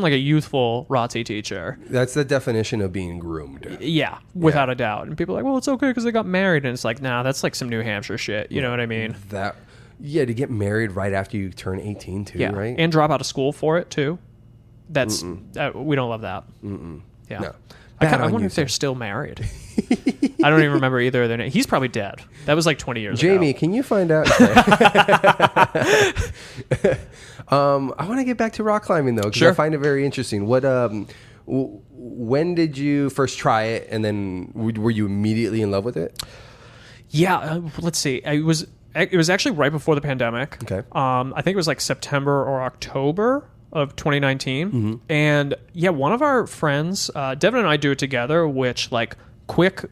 Speaker 1: like a youthful ROTC teacher.
Speaker 2: That's the definition of being groomed.
Speaker 1: Yeah, without a doubt. And people are like, well, it's okay because they got married. And it's like, nah, that's like some New Hampshire shit. You know what I mean?
Speaker 2: Yeah, to get married right after you turn 18 too, right?
Speaker 1: And drop out of school for it too. That's we don't love that. Yeah. No. I wonder if they're still married. I don't even remember either of their names. He's probably dead. That was like 20 years ago.
Speaker 2: Jamie, can you find out? I want to get back to rock climbing though, because I find it very interesting. What when did you first try it, and then were you immediately in love with it?
Speaker 1: Yeah, let's see. It was actually right before the pandemic.
Speaker 2: Okay.
Speaker 1: I think it was like September or October of 2019. And yeah, one of our friends, Devin and I do it together, which, like, quick,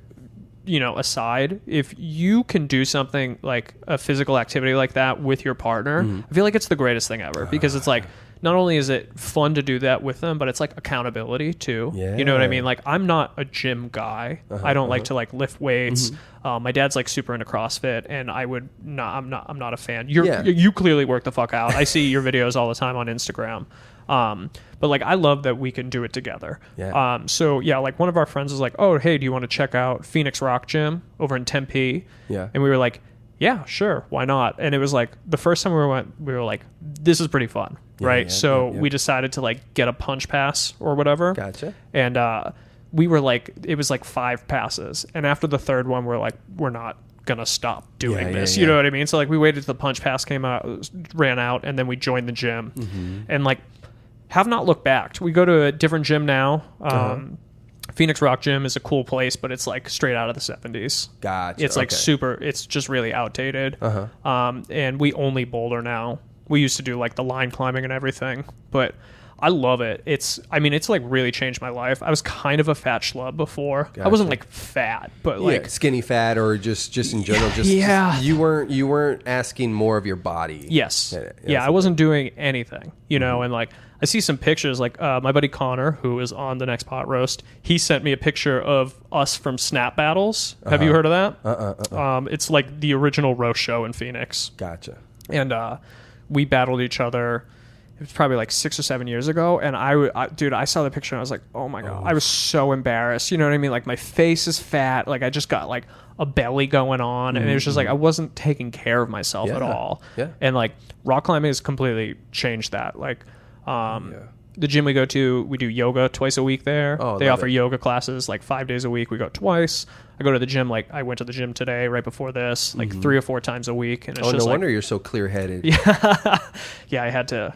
Speaker 1: aside, if you can do something like a physical activity like that with your partner, I feel like it's the greatest thing ever, because it's like, not only is it fun to do that with them, but it's like accountability too. Yeah. You know what I mean? Like, I'm not a gym guy. I don't like to like lift weights. My dad's like super into CrossFit, and I'm not a fan. You clearly work the fuck out. I see your videos all the time on Instagram. But like, I love that we can do it together. Yeah. So yeah, like one of our friends was like, oh, hey, do you want to check out Phoenix Rock Gym over in Tempe? Yeah. And we were like, yeah, sure. Why not? And it was like the first time we were like, this is pretty fun. Right. So we decided to like get a punch pass or whatever.
Speaker 2: Gotcha.
Speaker 1: And, we were like, it was like 5 passes. And after the third one, we're like, we're not going to stop doing this. You know what I mean? So like, we waited till the punch pass ran out, and then we joined the gym and like have not looked back. We go to a different gym now. Phoenix Rock Gym is a cool place, but it's like straight out of the 70s.
Speaker 2: Gotcha.
Speaker 1: It's like it's just really outdated. And we only boulder now. We used to do like the line climbing and everything, but I love it. It's like really changed my life. I was kind of a fat schlub before. Gotcha. I wasn't like fat, but like
Speaker 2: skinny fat, or just in general. Just you weren't asking more of your body.
Speaker 1: Yes. Yeah. I wasn't doing anything, and like I see some pictures, like my buddy Connor, who is on the next pot roast, he sent me a picture of us from Snap Battles. Have you heard of that? It's like the original roast show in Phoenix.
Speaker 2: Gotcha.
Speaker 1: And we battled each other. it was probably like 6 or 7 years ago, and dude, I saw the picture and I was like, oh my god, I was so embarrassed. You know what I mean? Like my face is fat, like I just got like a belly going on, and it was just like I wasn't taking care of myself at all.
Speaker 2: Yeah.
Speaker 1: And like rock climbing has completely changed that. Like, the gym we go to, we do yoga twice a week there. They offer yoga classes like 5 days a week. We go twice. I go to the gym, like I went to the gym today right before this, like 3 or 4 times a week. And it's just
Speaker 2: no wonder you're so clear-headed.
Speaker 1: Yeah, I had to.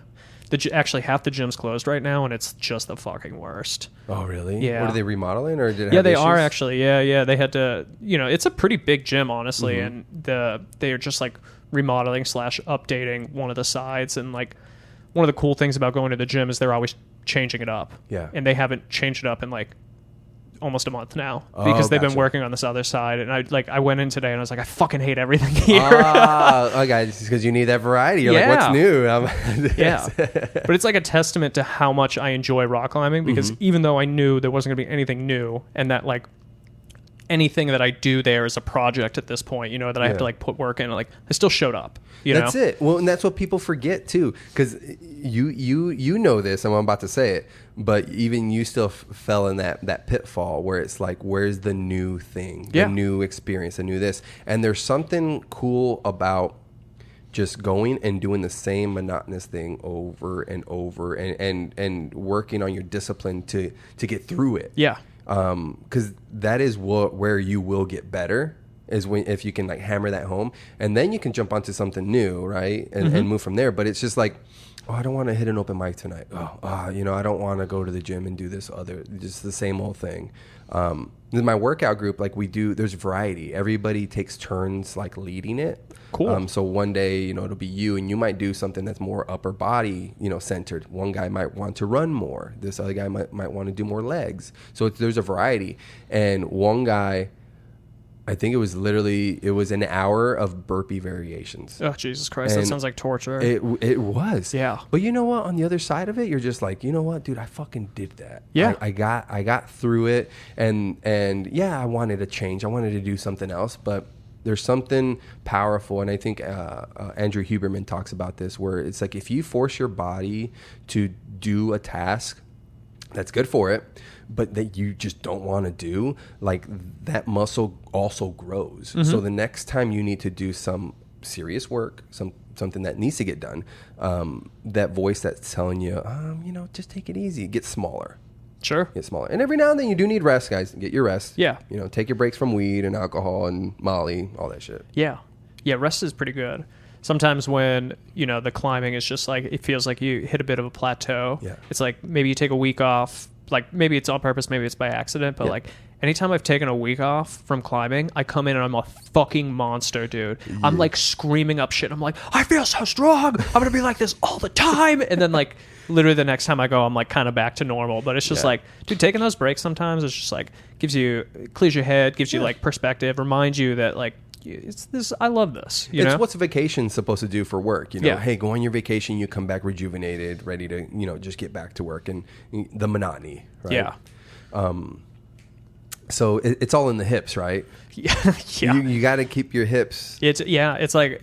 Speaker 1: Actually, half the gym's closed right now, and it's just the fucking worst.
Speaker 2: Oh, really?
Speaker 1: Yeah.
Speaker 2: What, are they remodeling, or did it have
Speaker 1: Yeah, they
Speaker 2: issues?
Speaker 1: are actually. Yeah. They had to, it's a pretty big gym, honestly, and they are just like remodeling / updating one of the sides, and like one of the cool things about going to the gym is they're always changing it up.
Speaker 2: Yeah.
Speaker 1: And they haven't changed it up in like almost a month now because they've been working on this other side. And I went in today and I was like, I fucking hate everything here.
Speaker 2: Okay, it's because you need that variety. You're like, what's new?
Speaker 1: Yeah. But it's like a testament to how much I enjoy rock climbing, because even though I knew there wasn't going to be anything new, and that like anything that I do there is a project at this point, that I have to like put work in, like I still showed up.
Speaker 2: That's it. Well, and that's what people forget too, because you know this, and I'm about to say it, but even you still fell in that pitfall where it's like, where's the new thing, the new experience, the new this, and there's something cool about just going and doing the same monotonous thing over and over, and working on your discipline to get through it.
Speaker 1: Yeah.
Speaker 2: Because that is where you will get better, is if you can like hammer that home, and then you can jump onto something new, right, and move from there. But it's just like, I don't want to hit an open mic tonight. I don't want to go to the gym and do this just the same old thing. In my workout group, like there's variety. Everybody takes turns like leading it.
Speaker 1: Cool.
Speaker 2: So one day, it'll be you, and you might do something that's more upper body, centered. One guy might want to run more. This other guy might want to do more legs. So there's a variety. And one guy, I think it was an hour of burpee variations.
Speaker 1: Oh, Jesus Christ. That sounds like torture.
Speaker 2: It was.
Speaker 1: Yeah.
Speaker 2: But you know what? On the other side of it, you're just like, you know what, dude, I fucking did that.
Speaker 1: Yeah.
Speaker 2: I got through it, and yeah, I wanted to change. I wanted to do something else, but there's something powerful, and I think Andrew Huberman talks about this, where it's like, if you force your body to do a task that's good for it, but that you just don't want to do, like, that muscle also grows. So the next time you need to do some serious work, something that needs to get done, that voice that's telling you, just take it easy, get smaller.
Speaker 1: Sure.
Speaker 2: Get smaller. And every now and then you do need rest, guys. Get your rest.
Speaker 1: Yeah.
Speaker 2: Take your breaks from weed and alcohol and Molly, all that shit.
Speaker 1: Yeah. Yeah, rest is pretty good. Sometimes when, the climbing is just like, it feels like you hit a bit of a plateau.
Speaker 2: Yeah.
Speaker 1: It's like maybe you take a week off, like maybe it's on purpose, maybe it's by accident, but like anytime I've taken a week off from climbing, I come in and I'm a fucking monster, dude. Yeah. I'm like screaming up shit. I'm like, I feel so strong. I'm going to be like this all the time. And then like literally the next time I go, I'm like kind of back to normal. But it's just like, dude, taking those breaks sometimes, it's just like clears your head, gives you like perspective, reminds you that like, it's this. I love this.
Speaker 2: It's what's a vacation supposed to do for work?
Speaker 1: Yeah.
Speaker 2: Hey, go on your vacation, you come back rejuvenated, ready to just get back to work, and the monotony. Right?
Speaker 1: Yeah.
Speaker 2: So it's all in the hips, right?
Speaker 1: Yeah.
Speaker 2: You got to keep your hips.
Speaker 1: It's like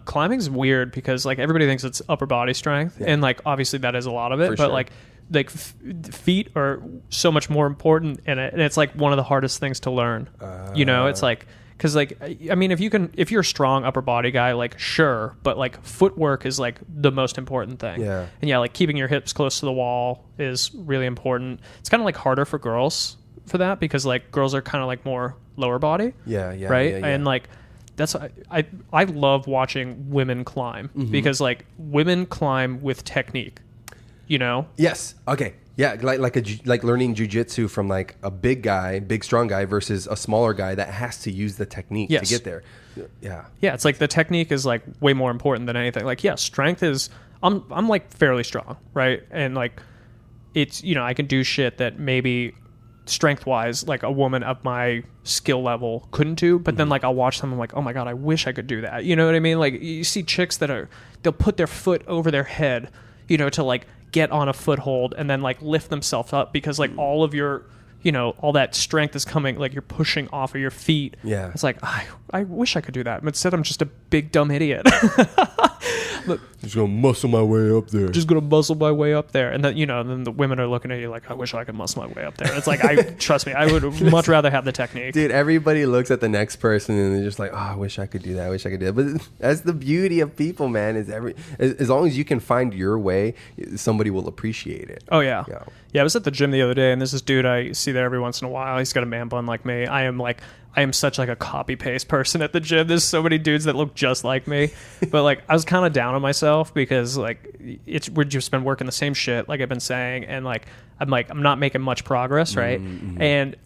Speaker 1: climbing's weird because like everybody thinks it's upper body strength, and like obviously that is a lot of it, but like feet are so much more important, and it's like one of the hardest things to learn. It's like. Because, like, I mean, if you're a strong upper body guy, like, sure, but, like, footwork is, like, the most important thing.
Speaker 2: Yeah.
Speaker 1: And, yeah, like, keeping your hips close to the wall is really important. It's kind of, like, harder for girls for that because, like, girls are kind of, like, more lower body.
Speaker 2: Yeah.
Speaker 1: Right?
Speaker 2: Yeah.
Speaker 1: And, like, that's... I love watching women climb because, like, women climb with technique,
Speaker 2: Yes. Okay. Yeah, like learning jujitsu from like a big strong guy versus a smaller guy that has to use the technique to get there. Yeah.
Speaker 1: Yeah, it's like the technique is like way more important than anything. Like, yeah, strength is I'm like fairly strong, right? And like it's I can do shit that maybe strength wise like a woman of my skill level couldn't do, but then like I'll watch them, I'm like, oh my god, I wish I could do that. You know what I mean? Like you see chicks that they'll put their foot over their head, to like get on a foothold and then like lift themselves up because like all of your all that strength is coming, like you're pushing off of your feet.
Speaker 2: Yeah.
Speaker 1: It's like I wish I could do that, but instead I'm just a big dumb idiot.
Speaker 2: Just gonna muscle my way up there.
Speaker 1: Just gonna muscle my way up there, and then then the women are looking at you like, I wish I could muscle my way up there. It's like, trust me, I would much rather have the technique.
Speaker 2: Dude, everybody looks at the next person and they're just like, oh, I wish I could do that. I wish I could do that. But that's the beauty of people, man. As long as you can find your way, somebody will appreciate it.
Speaker 1: Oh yeah. I was at the gym the other day, and there's this dude I see there every once in a while. He's got a man bun like me. I am such like a copy paste person at the gym. There's so many dudes that look just like me. But like, I was kind of down on myself because like we've just been working the same shit, like I've been saying, and like I'm not making much progress, right? Mm-hmm. And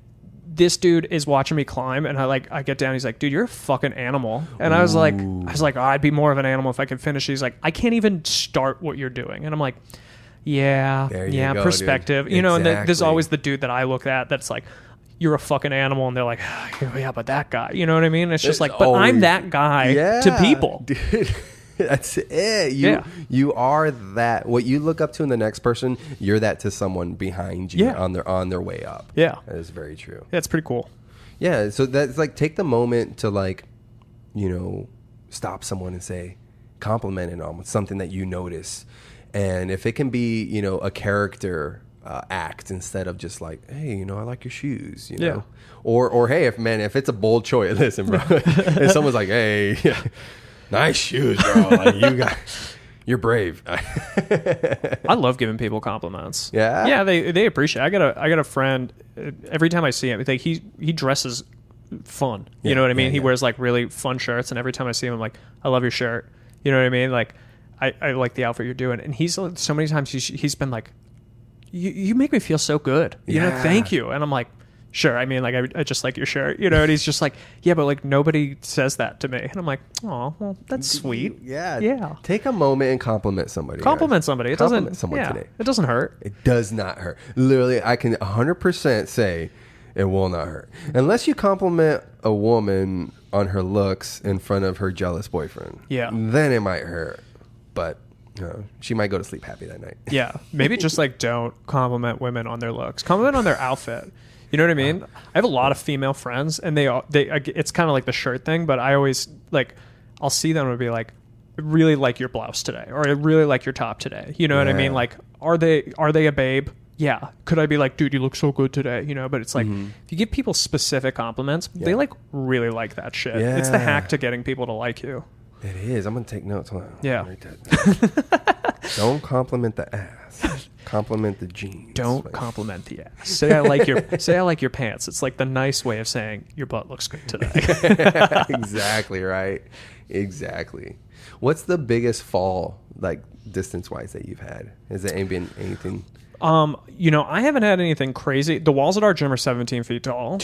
Speaker 1: this dude is watching me climb, and I get down. He's like, dude, you're a fucking animal. And I was like, oh, I'd be more of an animal if I could finish. He's like, I can't even start what you're doing. And I'm like, yeah, go, perspective. Dude. You know, and there's always the dude that I look at that's like, you're a fucking animal, and they're like, yeah, but that guy, you know what I mean? It's just like, but I'm that guy to people.
Speaker 2: Dude. That's it. You are that. What you look up to in the next person, you're that to someone behind you on their way up.
Speaker 1: Yeah.
Speaker 2: That is very true.
Speaker 1: Yeah, it's pretty cool.
Speaker 2: Yeah, so that's like, take the moment to like, stop someone and say, compliment it on something that you notice. And if it can be, a character act instead of just like, hey, I like your shoes, know? Or hey, if it's a bold choice, listen, bro. And someone's like, hey, nice shoes, bro. Like, you're brave.
Speaker 1: I love giving people compliments.
Speaker 2: Yeah,
Speaker 1: they appreciate it. I got a friend. Every time I see him, like he dresses fun. You know what I mean? He wears like really fun shirts, and every time I see him, I'm like, I love your shirt. You know what I mean? Like, I like the outfit you're doing. And he's so many times he's been like, you make me feel so good. You know, thank you. And I'm like, sure. I mean, like, I just like your shirt, And he's just like, yeah, but like nobody says that to me. And I'm like, oh, well, that's sweet.
Speaker 2: Yeah. Take a moment and compliment somebody.
Speaker 1: Somebody. It
Speaker 2: compliment
Speaker 1: doesn't.
Speaker 2: Someone today.
Speaker 1: It doesn't hurt.
Speaker 2: It does not hurt. Literally, I can 100% say it will not hurt, unless you compliment a woman on her looks in front of her jealous boyfriend.
Speaker 1: Yeah.
Speaker 2: Then it might hurt, but. She might go to sleep happy that night.
Speaker 1: Yeah. Maybe just like don't compliment women on their looks. Compliment on their outfit. You know what I mean? I have a lot of female friends, and they it's kind of like the shirt thing, but I always like, I'll see them and be like, I really like your blouse today, or I really like your top today. You know what I mean? Like, are they a babe? Yeah. Could I be like, dude, you look so good today? But it's like, if you give people specific compliments, they like really like that shit. Yeah. It's the hack to getting people to like you.
Speaker 2: It is. I'm going to take notes. Hold on.
Speaker 1: Yeah.
Speaker 2: Don't compliment the ass. Compliment the jeans.
Speaker 1: Don't compliment the ass. Say I like your pants. It's like the nice way of saying your butt looks good today.
Speaker 2: Exactly right. Exactly. What's the biggest fall, like distance wise, that you've had? Has there been anything?
Speaker 1: I haven't had anything crazy. The walls at our gym are 17 feet tall,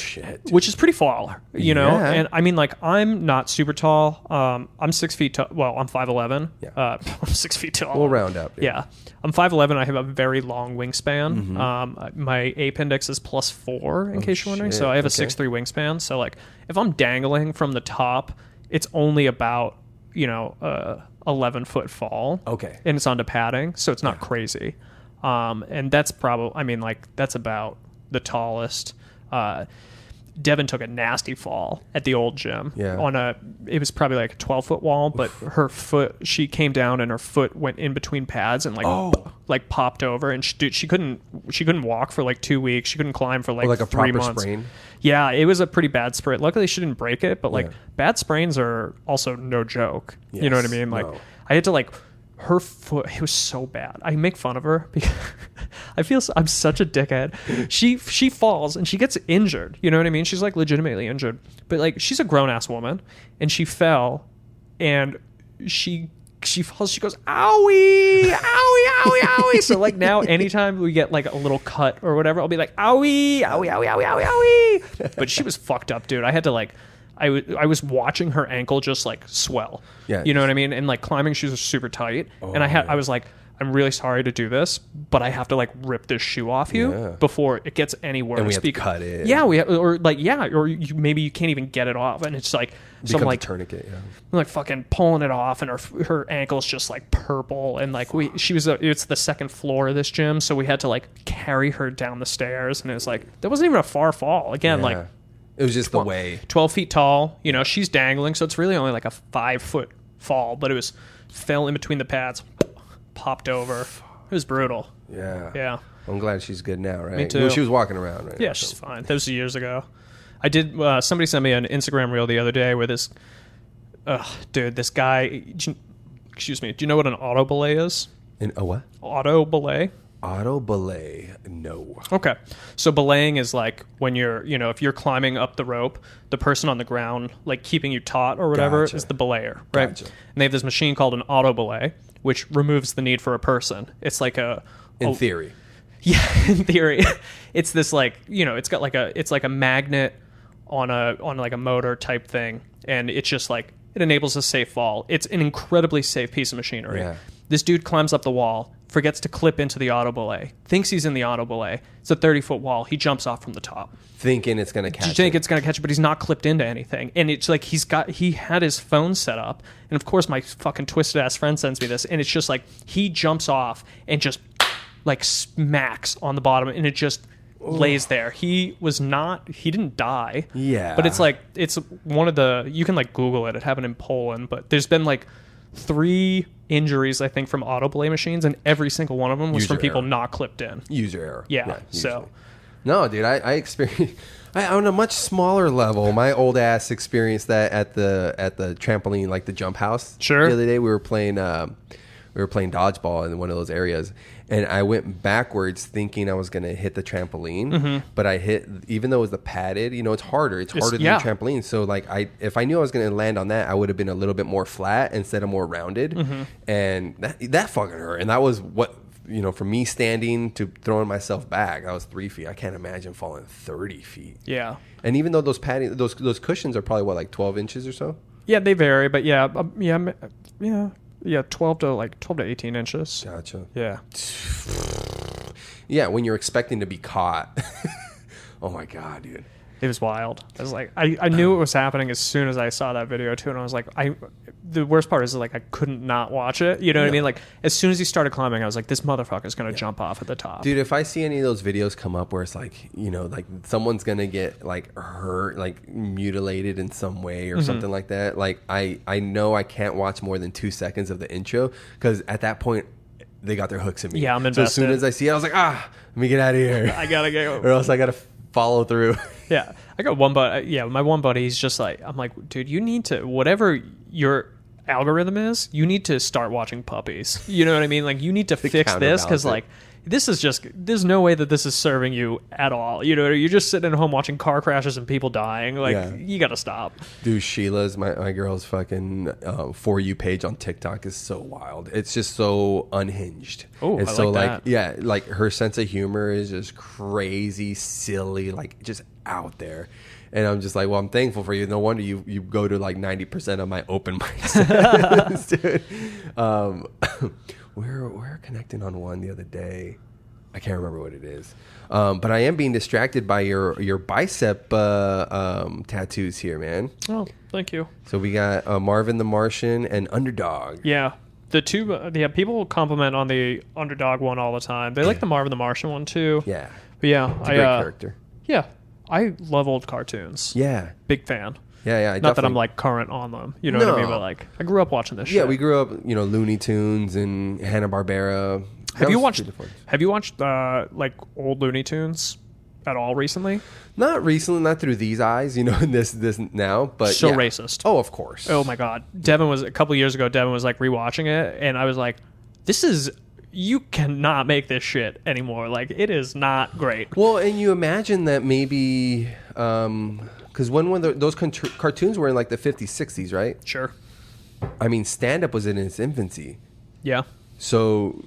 Speaker 1: which is pretty tall, and I mean, like, I'm not super tall. I'm 6 feet tall. Well, I'm 5'11".
Speaker 2: Yeah.
Speaker 1: I'm 6 feet tall.
Speaker 2: We'll round up.
Speaker 1: Yeah. I'm 5'11". I have a very long wingspan. My appendix is +4 in case you're wondering. So I have a 6'3" wingspan. So like, if I'm dangling from the top, it's only about, 11-foot fall.
Speaker 2: Okay.
Speaker 1: And it's onto padding. So it's not crazy. And that's probably, I mean, like, that's about the tallest. Devin took a nasty fall at the old gym it was probably like a 12-foot wall, but her foot, she came down and her foot went in between pads and like popped over, and she couldn't walk for like 2 weeks. She couldn't climb for like
Speaker 2: a
Speaker 1: 3
Speaker 2: proper
Speaker 1: months.
Speaker 2: Sprain.
Speaker 1: Yeah, it was a pretty bad sprain. Luckily she didn't break it, but like bad sprains are also no joke. Yes, you know what I mean? Like I had to like, her foot, it was so bad. I make fun of her because I'm such a dickhead. She falls and she gets injured. You know what I mean? She's like legitimately injured. But like, she's a grown ass woman, and she fell, and she falls. She goes, owie, owie, owie, owie. So like, now anytime we get like a little cut or whatever, I'll be like, owie, owie, owie, owie, owie, owie. But she was fucked up, dude. I had to like, I was watching her ankle just like swell. Yeah. You know what I mean? And like, climbing shoes are super tight. And I was like, I'm really sorry to do this, but I have to like rip this shoe off you before it gets any worse.
Speaker 2: And we have to cut it.
Speaker 1: Yeah, maybe you can't even get it off, and it's like, so I'm like,
Speaker 2: tourniquet. Yeah.
Speaker 1: I'm like fucking pulling it off, and her ankle's just like purple, and like it's the second floor of this gym, so we had to like carry her down the stairs, and it was like, that wasn't even a far fall. Again, like,
Speaker 2: it was just the way.
Speaker 1: 12 feet tall, she's dangling, so it's really only like a 5-foot fall, but it was fell in between the pads, popped over. It was brutal.
Speaker 2: Yeah. I'm glad she's good now, right?
Speaker 1: Me too.
Speaker 2: Well, she was walking around, right?
Speaker 1: Yeah, she's fine. That was years ago. I did. Somebody sent me an Instagram reel the other day where this, this guy. Excuse me. Do you know what an auto belay is?
Speaker 2: A what?
Speaker 1: Auto belay.
Speaker 2: Auto belay? No.
Speaker 1: Okay. So belaying is like when you're, if you're climbing up the rope, the person on the ground, like keeping you taut or whatever, is the belayer, right?
Speaker 2: Gotcha.
Speaker 1: And they have this machine called an auto belay, which removes the need for a person. It's like
Speaker 2: in theory.
Speaker 1: Yeah, in theory. It's this like, it's got like it's like a magnet on like a motor type thing, and it's just like it enables a safe fall. It's an incredibly safe piece of machinery.
Speaker 2: Yeah.
Speaker 1: This dude climbs up the wall, forgets to clip into the auto belay, thinks he's in the auto belay. It's a 30-foot wall. He jumps off from the top.
Speaker 2: Thinking it's going to catch it.
Speaker 1: It's going to catch it, but he's not clipped into anything. And it's like he had his phone set up. And of course, my fucking twisted-ass friend sends me this. And it's just like he jumps off and just like smacks on the bottom. And it just lays there. He didn't die.
Speaker 2: Yeah.
Speaker 1: But it's one of the, you can like Google it. It happened in Poland. But there's been like 3 injuries, I think, from auto belay machines, and every single one of them was from people not clipped in.
Speaker 2: User error.
Speaker 1: Yeah. So,
Speaker 2: no, dude, I experienced on a much smaller level. My old ass experienced that at the trampoline, like the jump house.
Speaker 1: Sure.
Speaker 2: The other day we were playing dodgeball in one of those areas, and I went backwards thinking I was going to hit the trampoline, but I hit, even though it was the padded, it's harder. It's harder than the trampoline. So like if I knew I was going to land on that, I would have been a little bit more flat instead of more rounded. And that fucking hurt. And that was what, from me standing to throwing myself back, I was 3 feet. I can't imagine falling 30 feet.
Speaker 1: Yeah.
Speaker 2: And even though those padding, those cushions are probably like 12 inches or so.
Speaker 1: Yeah, they vary, but yeah, 12 to 18 inches.
Speaker 2: Gotcha.
Speaker 1: Yeah.
Speaker 2: Yeah, when you're expecting to be caught. Oh my God, dude.
Speaker 1: It was wild. I was like, I knew it was happening as soon as I saw that video too, and I was like, the worst part is like I couldn't not watch it. You know what I mean? Like as soon as he started climbing, I was like, this motherfucker's gonna jump off at the top.
Speaker 2: Dude, if I see any of those videos come up where it's like, like someone's gonna get like hurt, like mutilated in some way or something like that, like I know I can't watch more than 2 seconds of the intro, because at that point they got their hooks in me.
Speaker 1: Yeah, I'm invested.
Speaker 2: So as soon as I see it, I was like, let me get out of here.
Speaker 1: I gotta go.
Speaker 2: Or else I gotta follow through.
Speaker 1: Yeah, I got one buddy. Yeah, my one buddy, he's just like, I'm like, dude, you need to, whatever your algorithm is, you need to start watching puppies. You know what I mean? Like, you need to fix this, because like, this is just, there's no way that this is serving you at all. You're just sitting at home watching car crashes and people dying. Like, you got to stop.
Speaker 2: Dude, Sheila's, my girl's fucking For You page on TikTok is so wild. It's just so unhinged.
Speaker 1: Oh,
Speaker 2: it's
Speaker 1: I
Speaker 2: so
Speaker 1: like that.
Speaker 2: Yeah, like her sense of humor is just crazy, silly, like just out there. And I'm just like, well, I'm thankful for you. No wonder you go to like 90% of my open mics. Dude. We were connecting on one the other day. I can't remember what it is. But I am being distracted by your bicep tattoos here, man.
Speaker 1: Oh, thank you.
Speaker 2: So we got Marvin the Martian and Underdog.
Speaker 1: Yeah. The two, people compliment on the Underdog one all the time. They like the Marvin the Martian one too.
Speaker 2: Yeah.
Speaker 1: But yeah,
Speaker 2: it's a great character.
Speaker 1: Yeah. I love old cartoons.
Speaker 2: Yeah.
Speaker 1: Big fan.
Speaker 2: Yeah.
Speaker 1: Not that I'm like current on them, you know what I mean? But like, I grew up watching this shit.
Speaker 2: Yeah, we grew up, Looney Tunes and Hanna-Barbera.
Speaker 1: Have you watched like old Looney Tunes at all recently?
Speaker 2: Not recently, not through these eyes, this now, but
Speaker 1: so racist.
Speaker 2: Oh, of course.
Speaker 1: Oh my God. A couple years ago, Devin was like rewatching it, and I was like, you cannot make this shit anymore. Like, it is not great.
Speaker 2: Well, and you imagine that maybe, because when those cartoons were in like the 50s, 60s, right?
Speaker 1: Sure.
Speaker 2: I mean, stand-up was in its infancy.
Speaker 1: Yeah.
Speaker 2: So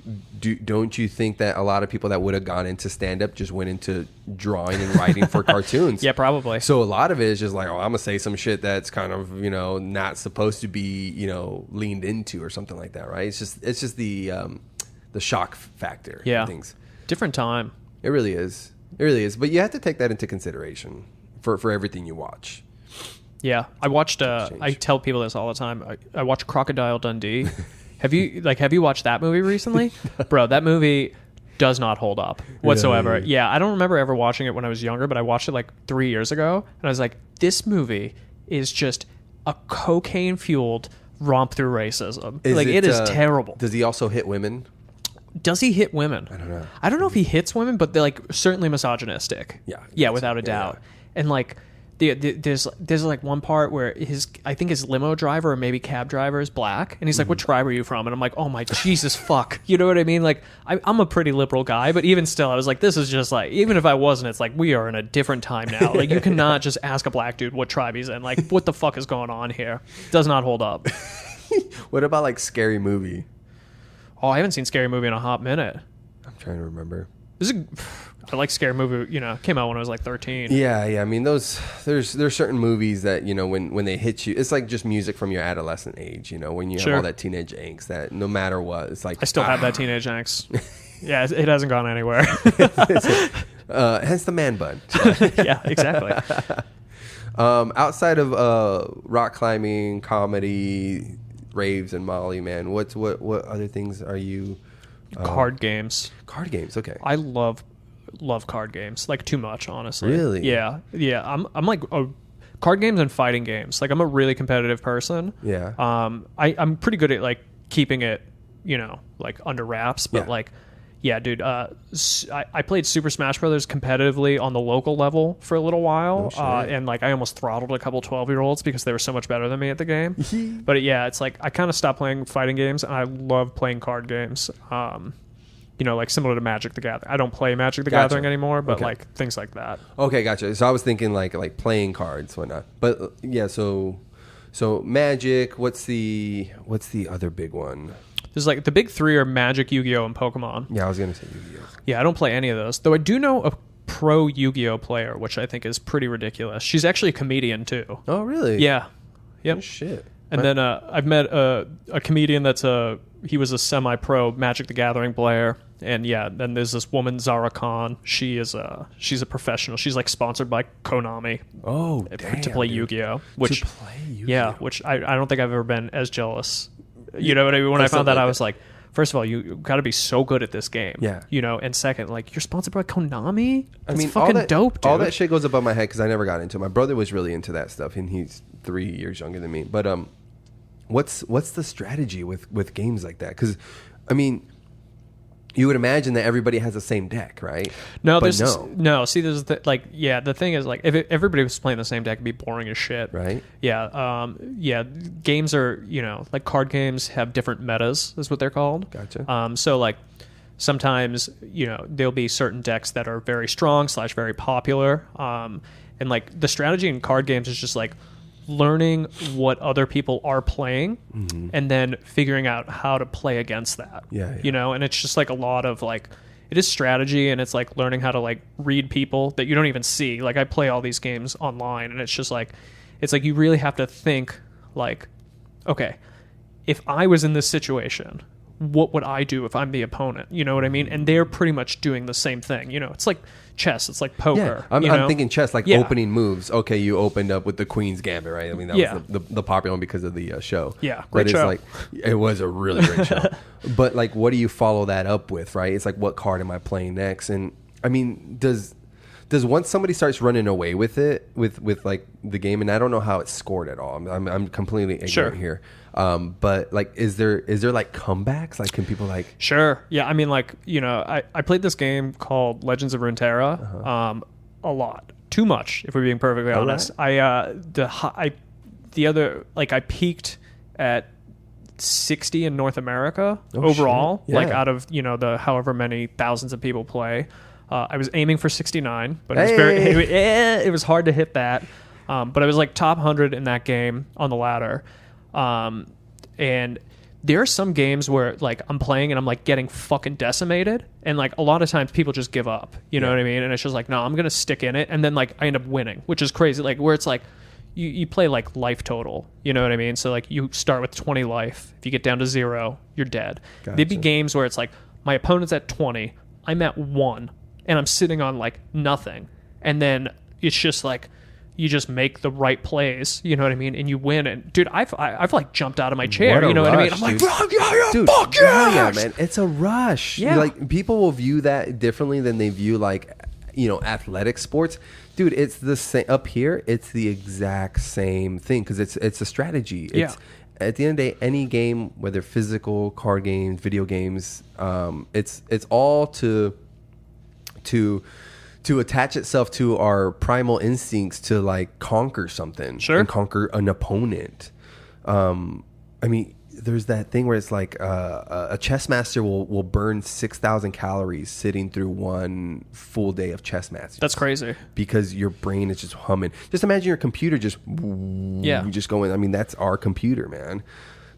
Speaker 2: don't you think that a lot of people that would have gone into stand-up just went into drawing and writing for cartoons?
Speaker 1: Yeah, probably.
Speaker 2: So a lot of it is just like, I'm going to say some shit that's kind of, not supposed to be, leaned into or something like that, right? It's just the shock factor.
Speaker 1: Yeah.
Speaker 2: Things.
Speaker 1: Different time.
Speaker 2: It really is. It really is. But you have to take that into consideration for everything you watch.
Speaker 1: Yeah. I watched, I tell people this all the time. I watched Crocodile Dundee. Have you watched that movie recently? Bro, that movie does not hold up whatsoever.
Speaker 2: Really?
Speaker 1: Yeah, I don't remember ever watching it when I was younger, but I watched it like 3 years ago, and I was like, this movie is just a cocaine-fueled romp through racism.
Speaker 2: Is
Speaker 1: it is terrible.
Speaker 2: Does he also hit women?
Speaker 1: Does he hit women?
Speaker 2: I don't know.
Speaker 1: I don't know if he hits women, but they're like certainly misogynistic. Yeah, without a doubt. Yeah. And like there's like one part where I think his limo driver or maybe cab driver is black, and he's like, "What tribe are you from?" And I'm like, "Oh my Jesus fuck," you know what I mean? Like I'm a pretty liberal guy, but even still, I was like, "This is just like, even if I wasn't, it's like we are in a different time now. Like you cannot just ask a black dude what tribe he's in. Like what the fuck is going on here? Does not hold up."
Speaker 2: What about like Scary Movie?
Speaker 1: Oh, I haven't seen Scary Movie in a hot minute.
Speaker 2: I'm trying to remember.
Speaker 1: I like Scary Movie, came out when I was like 13.
Speaker 2: Yeah. I mean, there's certain movies that, when they hit you, it's like just music from your adolescent age, when you have all that teenage angst that no matter what, it's like...
Speaker 1: I still have that teenage angst. Yeah, it hasn't gone anywhere.
Speaker 2: Hence the man bun.
Speaker 1: Yeah, exactly.
Speaker 2: Outside of rock climbing, comedy, raves, and Molly, man, what other things are you...
Speaker 1: Card games.
Speaker 2: Card games, okay.
Speaker 1: I love card games, like too much, honestly.
Speaker 2: Really?
Speaker 1: Yeah. I'm like card games and fighting games. Like I'm a really competitive person.
Speaker 2: Yeah.
Speaker 1: I'm pretty good at like keeping it, like under wraps. But like, yeah, dude. I played Super Smash Brothers competitively on the local level for a little while, and like I almost throttled a couple 12-year-olds because they were so much better than me at the game. But yeah, it's like I kind of stopped playing fighting games, and I love playing card games. Like similar to Magic the Gathering. I don't play Magic the Gathering anymore, but like things like that.
Speaker 2: Okay, gotcha. So I was thinking like playing cards, whatnot. But yeah, so Magic. What's the other big one?
Speaker 1: There's like the big three are Magic, Yu-Gi-Oh, and Pokemon.
Speaker 2: Yeah, I was gonna say Yu-Gi-Oh.
Speaker 1: Yeah, I don't play any of those, though. I do know a pro Yu-Gi-Oh player, which I think is pretty ridiculous. She's actually a comedian too.
Speaker 2: Oh, really?
Speaker 1: Yeah. Yep.
Speaker 2: Oh, shit.
Speaker 1: And then I've met a comedian he was a semi-pro Magic the Gathering player. And yeah, then there's this woman, Zara Khan. She's a professional. She's like sponsored by Konami.
Speaker 2: Oh, damn,
Speaker 1: to play Yu-Gi-Oh. Which,
Speaker 2: to play Yu-Gi-Oh.
Speaker 1: Yeah, which I don't think I've ever been as jealous. You know what I mean? When I found that, I was like, first of all, you got to be so good at this game.
Speaker 2: Yeah.
Speaker 1: And second, like, you're sponsored by Konami? That's fucking dope, dude.
Speaker 2: All that shit goes above my head because I never got into it. My brother was really into that stuff, and he's 3 years younger than me. But what's the strategy with games like that? Because, I mean... You would imagine that everybody has the same deck, right?
Speaker 1: No, See, there's the thing is, like, if everybody was playing the same deck, it'd be boring as shit,
Speaker 2: right?
Speaker 1: Yeah, games are, like card games have different metas, is what they're called.
Speaker 2: Gotcha.
Speaker 1: So like sometimes there'll be certain decks that are very strong / very popular, and like the strategy in card games is just like learning what other people are playing and then figuring out how to play against that. And it's just like a lot of like, it is strategy, and it's like learning how to like read people that you don't even see. Like I play all these games online, and it's just like, it's like you really have to think like, okay, if I was in this situation, what would I do if I'm the opponent? You know what I mean? And they're pretty much doing the same thing. It's like chess. It's like poker.
Speaker 2: Yeah, I'm thinking chess, like opening moves. Okay, you opened up with the Queen's Gambit, right? I mean, that was the popular one because of the show.
Speaker 1: Yeah,
Speaker 2: great show.
Speaker 1: Like,
Speaker 2: it was a really great show. But like, what do you follow that up with, right? It's like, what card am I playing next? And I mean, does once somebody starts running away with it, with like the game, and I don't know how it's scored at all. I'm completely ignorant here. But like, is there like comebacks? Like, can people like?
Speaker 1: Sure. Yeah. I mean, like, I played this game called Legends of Runeterra, a lot, too much, if we're being perfectly honest. Right. I peaked at 60 in North America overall, like out of, the however many thousands of people play. I was aiming for 69, but it was hard to hit that. But I was like top 100 in that game on the ladder. And there are some games where like I'm playing and I'm like getting fucking decimated, and like a lot of times people just give up, you know what I mean? And it's just like, no, I'm going to stick in it. And then like I end up winning, which is crazy. Like where it's like you play like life total, you know what I mean? So like you start with 20 life. If you get down to 0, you're dead.
Speaker 2: Gotcha.
Speaker 1: There'd be games where it's like my opponent's at 20, I'm at 1, and I'm sitting on like nothing. And then it's just like, you just make the right plays, you know what I mean, and you win. And dude, I've like jumped out of my chair, you know what I mean? I'm like,
Speaker 2: dude,
Speaker 1: fuck yeah,
Speaker 2: man, it's a rush.
Speaker 1: Yeah,
Speaker 2: like people will view that differently than they view like athletic sports. Dude, it's the same up here. It's the exact same thing because it's a strategy. at the end of the day, any game, whether physical, card games, video games, it's all to attach itself to our primal instincts to like conquer something, and conquer an opponent. I mean, there's that thing where it's like a chess master will burn 6,000 calories sitting through one full day of chess matches.
Speaker 1: That's crazy.
Speaker 2: Because your brain is just humming. Just imagine your computer just going. I mean, that's our computer, man.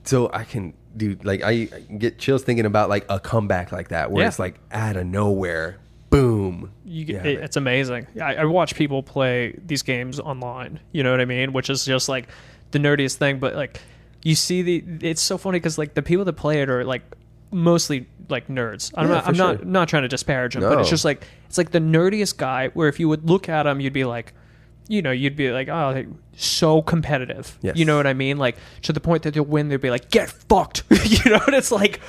Speaker 2: So I can do like I get chills thinking about like a comeback like that where it's like out of nowhere. Boom.
Speaker 1: It's amazing. I watch people play these games online, you know what I mean? Which is just like the nerdiest thing. But like you see it's so funny because like the people that play it are like mostly like nerds. I'm not trying to disparage them, but it's just like, it's like the nerdiest guy where if you would look at him, you'd be like, oh, so competitive.
Speaker 2: Yes.
Speaker 1: You know what I mean? Like to the point that they'll win, they'll be like, get fucked. You know, and it's like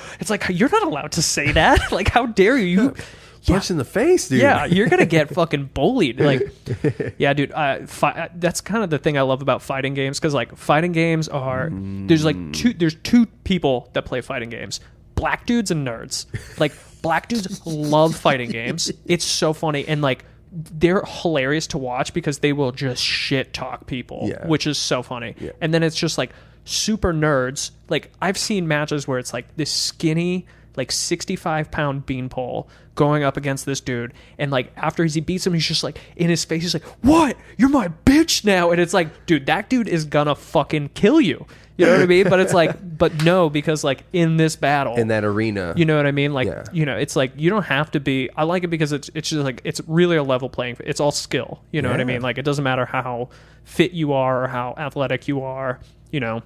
Speaker 1: you're not allowed to say that. Like, how dare you?
Speaker 2: Punch in the face, dude.
Speaker 1: Yeah, you're gonna get fucking bullied. Like, yeah, dude. That's kind of the thing I love about fighting games, because like fighting games are there's two people that play fighting games: black dudes and nerds. Like, black dudes love fighting games. It's so funny, and like they're hilarious to watch because they will just shit talk people, which is so funny. Yeah. And then it's just like super nerds. Like, I've seen matches where it's like this skinny, like 65-pound beanpole going up against this dude, and like after he beats him, he's just like in his face, he's like, what, you're my bitch now? And it's like, dude, that dude is gonna fucking kill you, you know what I mean? But it's like, but no, because like in this battle,
Speaker 2: in that arena,
Speaker 1: you know what I mean? Like, you know, it's like you don't have to be. I like it because it's just like it's really a level playing field. It's all skill, you know what I mean? Like, it doesn't matter how fit you are or how athletic you are, you know,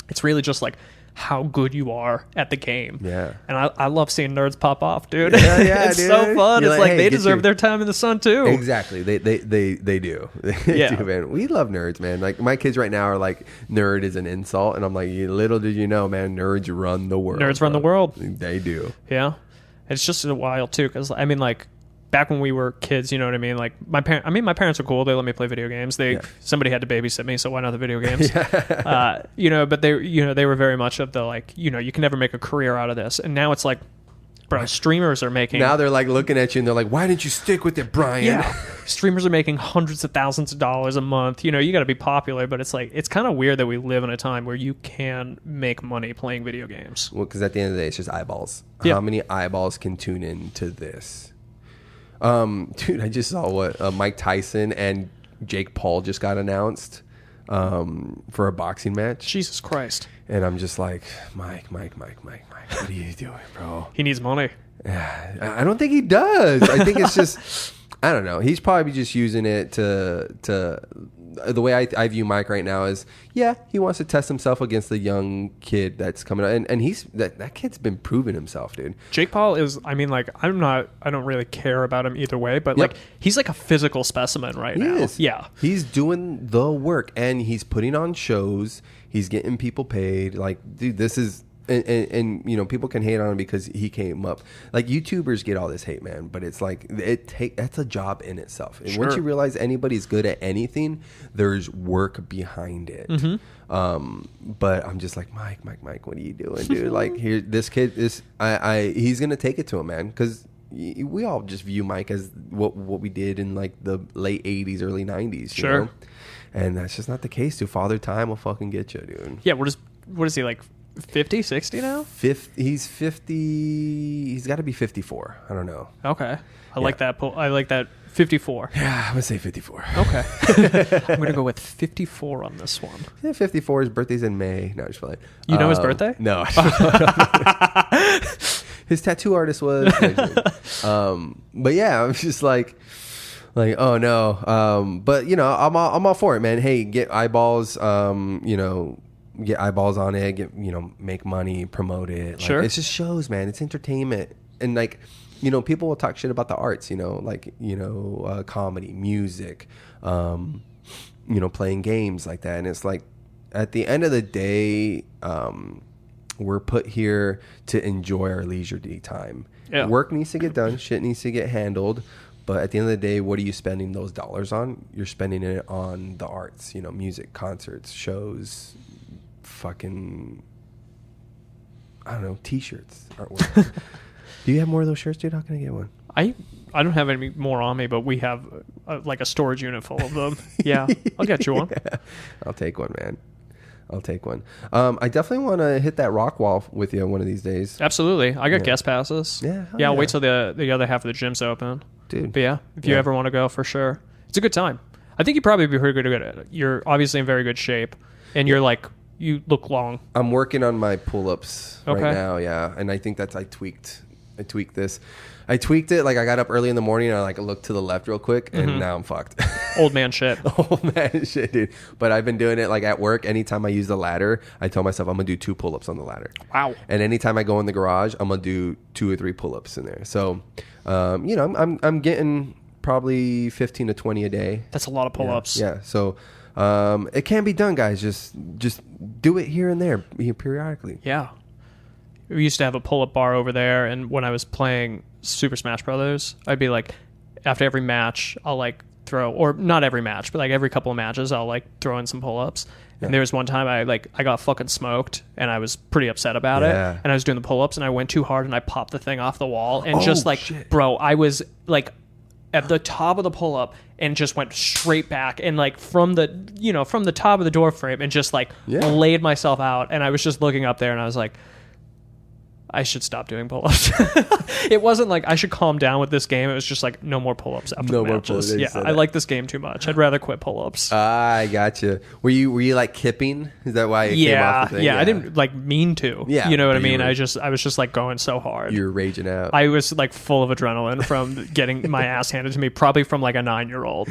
Speaker 1: it's really just like how good you are at the game. Yeah. And I love seeing nerds pop off, dude. Yeah, it's dude. So fun. You're it's like hey, they deserve their time in the sun too.
Speaker 2: Exactly. They do. They do, man. We love nerds, man. Like, my kids right now are like, nerd is an insult, and I'm like, little did you know, man, nerds run the world.
Speaker 1: Nerds run the world.
Speaker 2: They do.
Speaker 1: Yeah. It's just a while too, because I mean, like, back when we were kids, you know what I mean? Like, my parents were cool. They let me play video games. Somebody had to babysit me, so why not the video games? You know, but they were very much of the like, you know, you can never make a career out of this. And now it's like, bro, streamers are making.
Speaker 2: Now they're like looking at you and they're like, why didn't you stick with it, Brian?
Speaker 1: Yeah, streamers are making hundreds of thousands of dollars a month. You know, you got to be popular, but it's like, it's kind of weird that we live in a time where you can make money playing video games.
Speaker 2: Well, because at the end of the day, it's just eyeballs. How many eyeballs can tune in to this? Dude, I just saw what Mike Tyson and Jake Paul just got announced for a boxing match.
Speaker 1: Jesus Christ.
Speaker 2: And I'm just like, Mike, what are you doing, bro?
Speaker 1: He needs money.
Speaker 2: I don't think he does. I think it's just, I don't know. He's probably just using it to the way I view Mike right now is, he wants to test himself against the young kid that's coming out, and he's that kid's been proving himself, dude.
Speaker 1: Jake Paul is, I mean, like, I don't really care about him either way, but like, he's like a physical specimen right now.
Speaker 2: Is. Yeah, he's doing the work, and he's putting on shows. He's getting people paid. Like, dude, this is. And you know, people can hate on him because he came up. Like, YouTubers get all this hate, man, but it's like that's a job in itself. And once you realize anybody's good at anything, there's work behind it. But I'm just like, Mike, what are you doing, dude? Like, here, this kid is he's gonna take it to him, man, because we all just view Mike as what we did in like the late 80s, early 90s. You know? And that's just not the case, dude. Father Time will fucking get you, dude.
Speaker 1: Yeah, what is he, like 50, 60 now?
Speaker 2: He's 50. He's got to be 54. I don't know.
Speaker 1: Okay. I like that. I like that. 54.
Speaker 2: Yeah, I'm going to say 54.
Speaker 1: Okay. I'm going to go with 54 on this one.
Speaker 2: Yeah, 54. His birthday's in May. No, just playing.
Speaker 1: You know his birthday?
Speaker 2: No. His tattoo artist was. But yeah, I'm just like, oh no. But you know, I'm all for it, man. Hey, get eyeballs. You know, get eyeballs on it. Get, you know, make money, promote it. Like, it's just shows, man. It's entertainment, and like, you know, people will talk shit about the arts. You know, like, you know, comedy, music, you know, playing games like that, and it's like, at the end of the day, we're put here to enjoy our leisurely time. Yeah. Work needs to get done. Shit needs to get handled. But at the end of the day, what are you spending those dollars on? You're spending it on the arts, you know, music, concerts, shows, fucking, I don't know, t-shirts artwork. Do you have more of those shirts, dude? How can I get one?
Speaker 1: I don't have any more on me, but we have like a storage unit full of them. Yeah, I'll get you one.
Speaker 2: Yeah. I'll take one, man. I'll take one. I definitely want to hit that rock wall with you one of these days.
Speaker 1: Absolutely. I got guest passes.
Speaker 2: Yeah.
Speaker 1: I'll wait till the other half of the gym's open.
Speaker 2: Dude.
Speaker 1: But yeah, if you ever want to go, for sure. It's a good time. I think you'd probably be pretty good at it. You're obviously in very good shape, and you're like, you look long.
Speaker 2: I'm working on my pull-ups right now, yeah. And I think that's, I tweaked this. I tweaked it. Like, I got up early in the morning and I like looked to the left real quick, and now I'm fucked.
Speaker 1: Old man shit.
Speaker 2: Old man shit, dude. But I've been doing it like at work. Anytime I use the ladder, I tell myself I'm gonna do 2 pull-ups on the ladder.
Speaker 1: Wow.
Speaker 2: And anytime I go in the garage, I'm gonna do 2 or 3 pull-ups in there. So, you know, I'm getting probably 15 to 20 a day.
Speaker 1: That's a lot of pull-ups.
Speaker 2: Yeah. So, it can be done, guys. Just do it here and there, periodically.
Speaker 1: Yeah. We used to have a pull-up bar over there, and when I was playing Super Smash Brothers, I'd be like, after every match, I'll like throw, or not every match, but like every couple of matches, I'll like throw in some pull-ups. Yeah. And there was one time I got fucking smoked, and I was pretty upset about it. And I was doing the pull-ups, and I went too hard, and I popped the thing off the wall, and shit. Bro, I was like at the top of the pull-up and just went straight back, and like from the top of the door frame, and just like laid myself out, and I was just looking up there, and I was like, I should stop doing pull-ups. It wasn't like I should calm down with this game. It was just like no more pull-ups after the matches. Yeah, I like this game too much. I'd rather quit pull-ups.
Speaker 2: I gotcha. Were you like kipping? Is that why it came off the thing?
Speaker 1: Yeah, I didn't like mean to. Yeah, you know what I mean. I was just like going so hard.
Speaker 2: You were raging out.
Speaker 1: I was like full of adrenaline from getting my ass handed to me, probably from like a 9-year-old.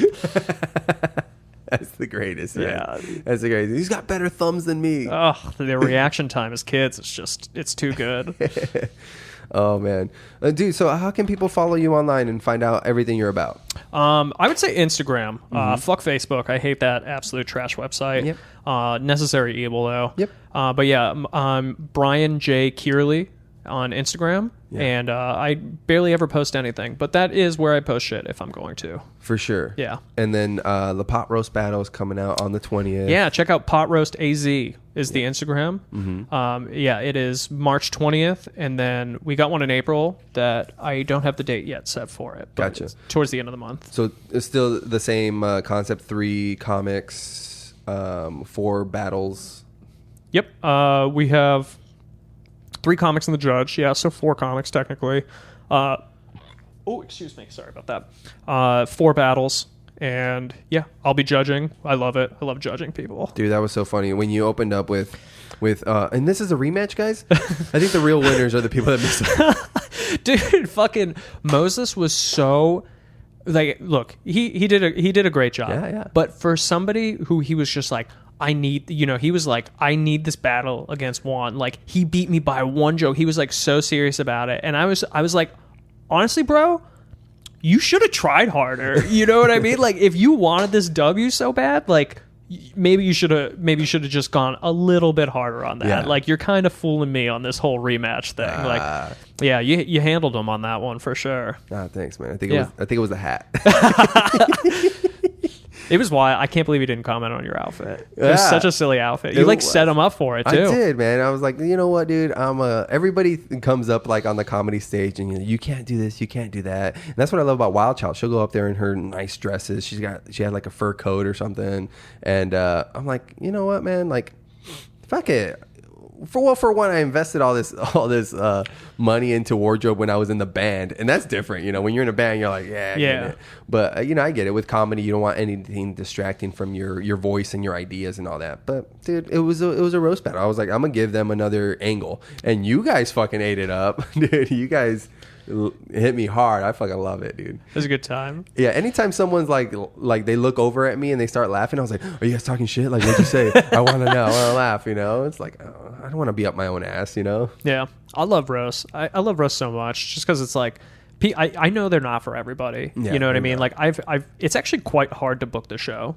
Speaker 2: That's the greatest. Man. Yeah, that's the greatest. He's got better thumbs than me.
Speaker 1: Oh, the reaction time as kids, it's too good.
Speaker 2: Oh man, dude. So how can people follow you online and find out everything you're about?
Speaker 1: I would say Instagram. Fuck Facebook. I hate that absolute trash website. Yep. Necessary evil though.
Speaker 2: Yep.
Speaker 1: But yeah, Brian J. Kearley on Instagram, and I barely ever post anything, but that is where I post shit if I'm going to.
Speaker 2: For sure.
Speaker 1: Yeah.
Speaker 2: And then the pot roast battle is coming out on the 20th.
Speaker 1: Yeah, check out Pot Roast AZ is the Instagram. It is March 20th, and then we got one in April that I don't have the date yet set for it. But
Speaker 2: gotcha.
Speaker 1: It's towards the end of the month.
Speaker 2: So it's still the same concept, 3 comics, 4 battles.
Speaker 1: Yep. We have 3 comics and the judge. Yeah, so 4 comics technically. Excuse me. Sorry about that. 4 battles. And yeah, I'll be judging. I love it. I love judging people.
Speaker 2: Dude, that was so funny. When you opened up with and this is a rematch, guys? I think the real winners are the people that miss it.
Speaker 1: Dude, fucking Moses was so... Like, look, he did a great job.
Speaker 2: Yeah.
Speaker 1: But for somebody who he was just like, he was like, I need this battle against Juan. Like, he beat me by 1 joke. He was like so serious about it. And I was like, honestly, bro, you should have tried harder. You know what I mean? Like, if you wanted this W so bad, like, maybe you should have just gone a little bit harder on that. Yeah. Like, you're kind of fooling me on this whole rematch thing. Like, yeah, you handled him on that one for sure.
Speaker 2: Thanks, man. I think it was the hat.
Speaker 1: It was why I can't believe you didn't comment on your outfit. It was such a silly outfit. You set him up for it too.
Speaker 2: I did, man. I was like, you know what, dude? Everybody comes up like on the comedy stage and you can't do this, you can't do that. And that's what I love about Wild Child. She'll go up there in her nice dresses. She had like a fur coat or something. And I'm like, you know what, man? Like, fuck it. For one, I invested all this money into wardrobe when I was in the band, and that's different. You know, when you're in a band, you're like, yeah. Get it. But I get it. With comedy, you don't want anything distracting from your voice and your ideas and all that. But dude, it was a roast battle. I was like, I'm gonna give them another angle, and you guys fucking ate it up, dude. You guys hit me hard. I fucking love it, dude.
Speaker 1: It was a good time.
Speaker 2: Yeah, anytime someone's like they look over at me and they start laughing, I was like, are you guys talking shit? Like, what'd you say? I want to know. I want to laugh, you know? It's like, I don't want to be up my own ass, you know?
Speaker 1: Yeah, I love roast. I love roast so much just because it's like, I know they're not for everybody. Yeah, you know what I mean? Like, it's actually quite hard to book the show.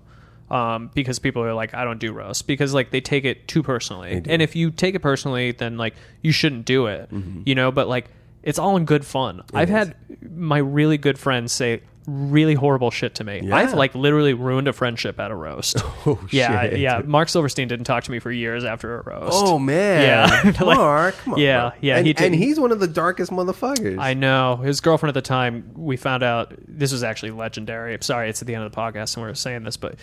Speaker 1: Because people are like, I don't do roast, because like they take it too personally. And if you take it personally, then like you shouldn't do it, you know? But like, it's all in good fun. I've had my really good friends say really horrible shit to me.
Speaker 2: Yeah.
Speaker 1: I've like literally ruined a friendship at a roast.
Speaker 2: Oh,
Speaker 1: yeah,
Speaker 2: shit.
Speaker 1: yeah. Mark Silverstein didn't talk to me for years after a roast.
Speaker 2: Oh man,
Speaker 1: yeah,
Speaker 2: Mark, come on,
Speaker 1: yeah,
Speaker 2: Mark.
Speaker 1: yeah.
Speaker 2: And he's one of the darkest motherfuckers.
Speaker 1: I know. His girlfriend at the time, we found out this was actually legendary. I'm sorry, it's at the end of the podcast and we're saying this, but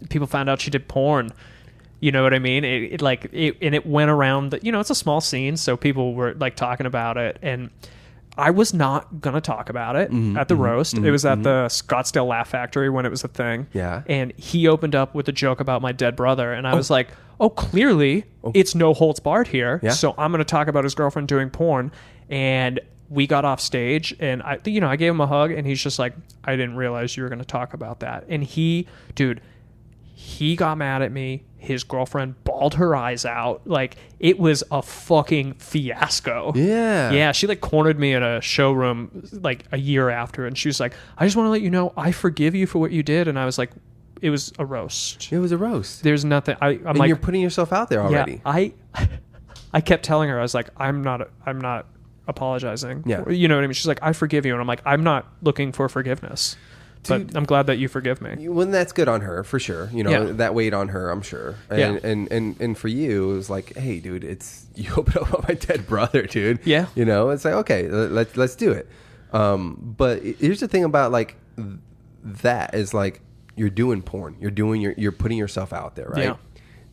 Speaker 1: people found out she did porn. You know what I mean? It went around. It's a small scene, so people were like talking about it, and I was not gonna talk about it at the roast. It was at the Scottsdale Laugh Factory when it was a thing.
Speaker 2: Yeah.
Speaker 1: And he opened up with a joke about my dead brother, and I was like, "Oh, clearly it's no holds barred here."
Speaker 2: Yeah.
Speaker 1: So I'm gonna talk about his girlfriend doing porn, and we got off stage, and I gave him a hug, and he's just like, "I didn't realize you were gonna talk about that." And he got mad at me. His girlfriend bawled her eyes out. Like, it was a fucking fiasco.
Speaker 2: Yeah.
Speaker 1: Yeah, she like cornered me in a showroom like a year after, and she was like, "I just want to let you know I forgive you for what you did." And I was like, it was a roast.
Speaker 2: It was a roast.
Speaker 1: There's nothing. I'm
Speaker 2: and
Speaker 1: like,
Speaker 2: you're putting yourself out there already.
Speaker 1: Yeah, I kept telling her, I was like, I'm not apologizing.
Speaker 2: Yeah.
Speaker 1: You know what I mean? She's like, I forgive you. And I'm like, I'm not looking for forgiveness.
Speaker 2: Dude,
Speaker 1: but I'm glad that you forgive me.
Speaker 2: Well, that's good on her for sure. That weighed on her, I'm sure. And for you, it was like, hey, dude, you opened up about my dead brother, dude.
Speaker 1: Yeah.
Speaker 2: It's like, okay, let's do it. But here's the thing about like that is like you're doing porn. You're putting yourself out there, right?
Speaker 1: Yeah.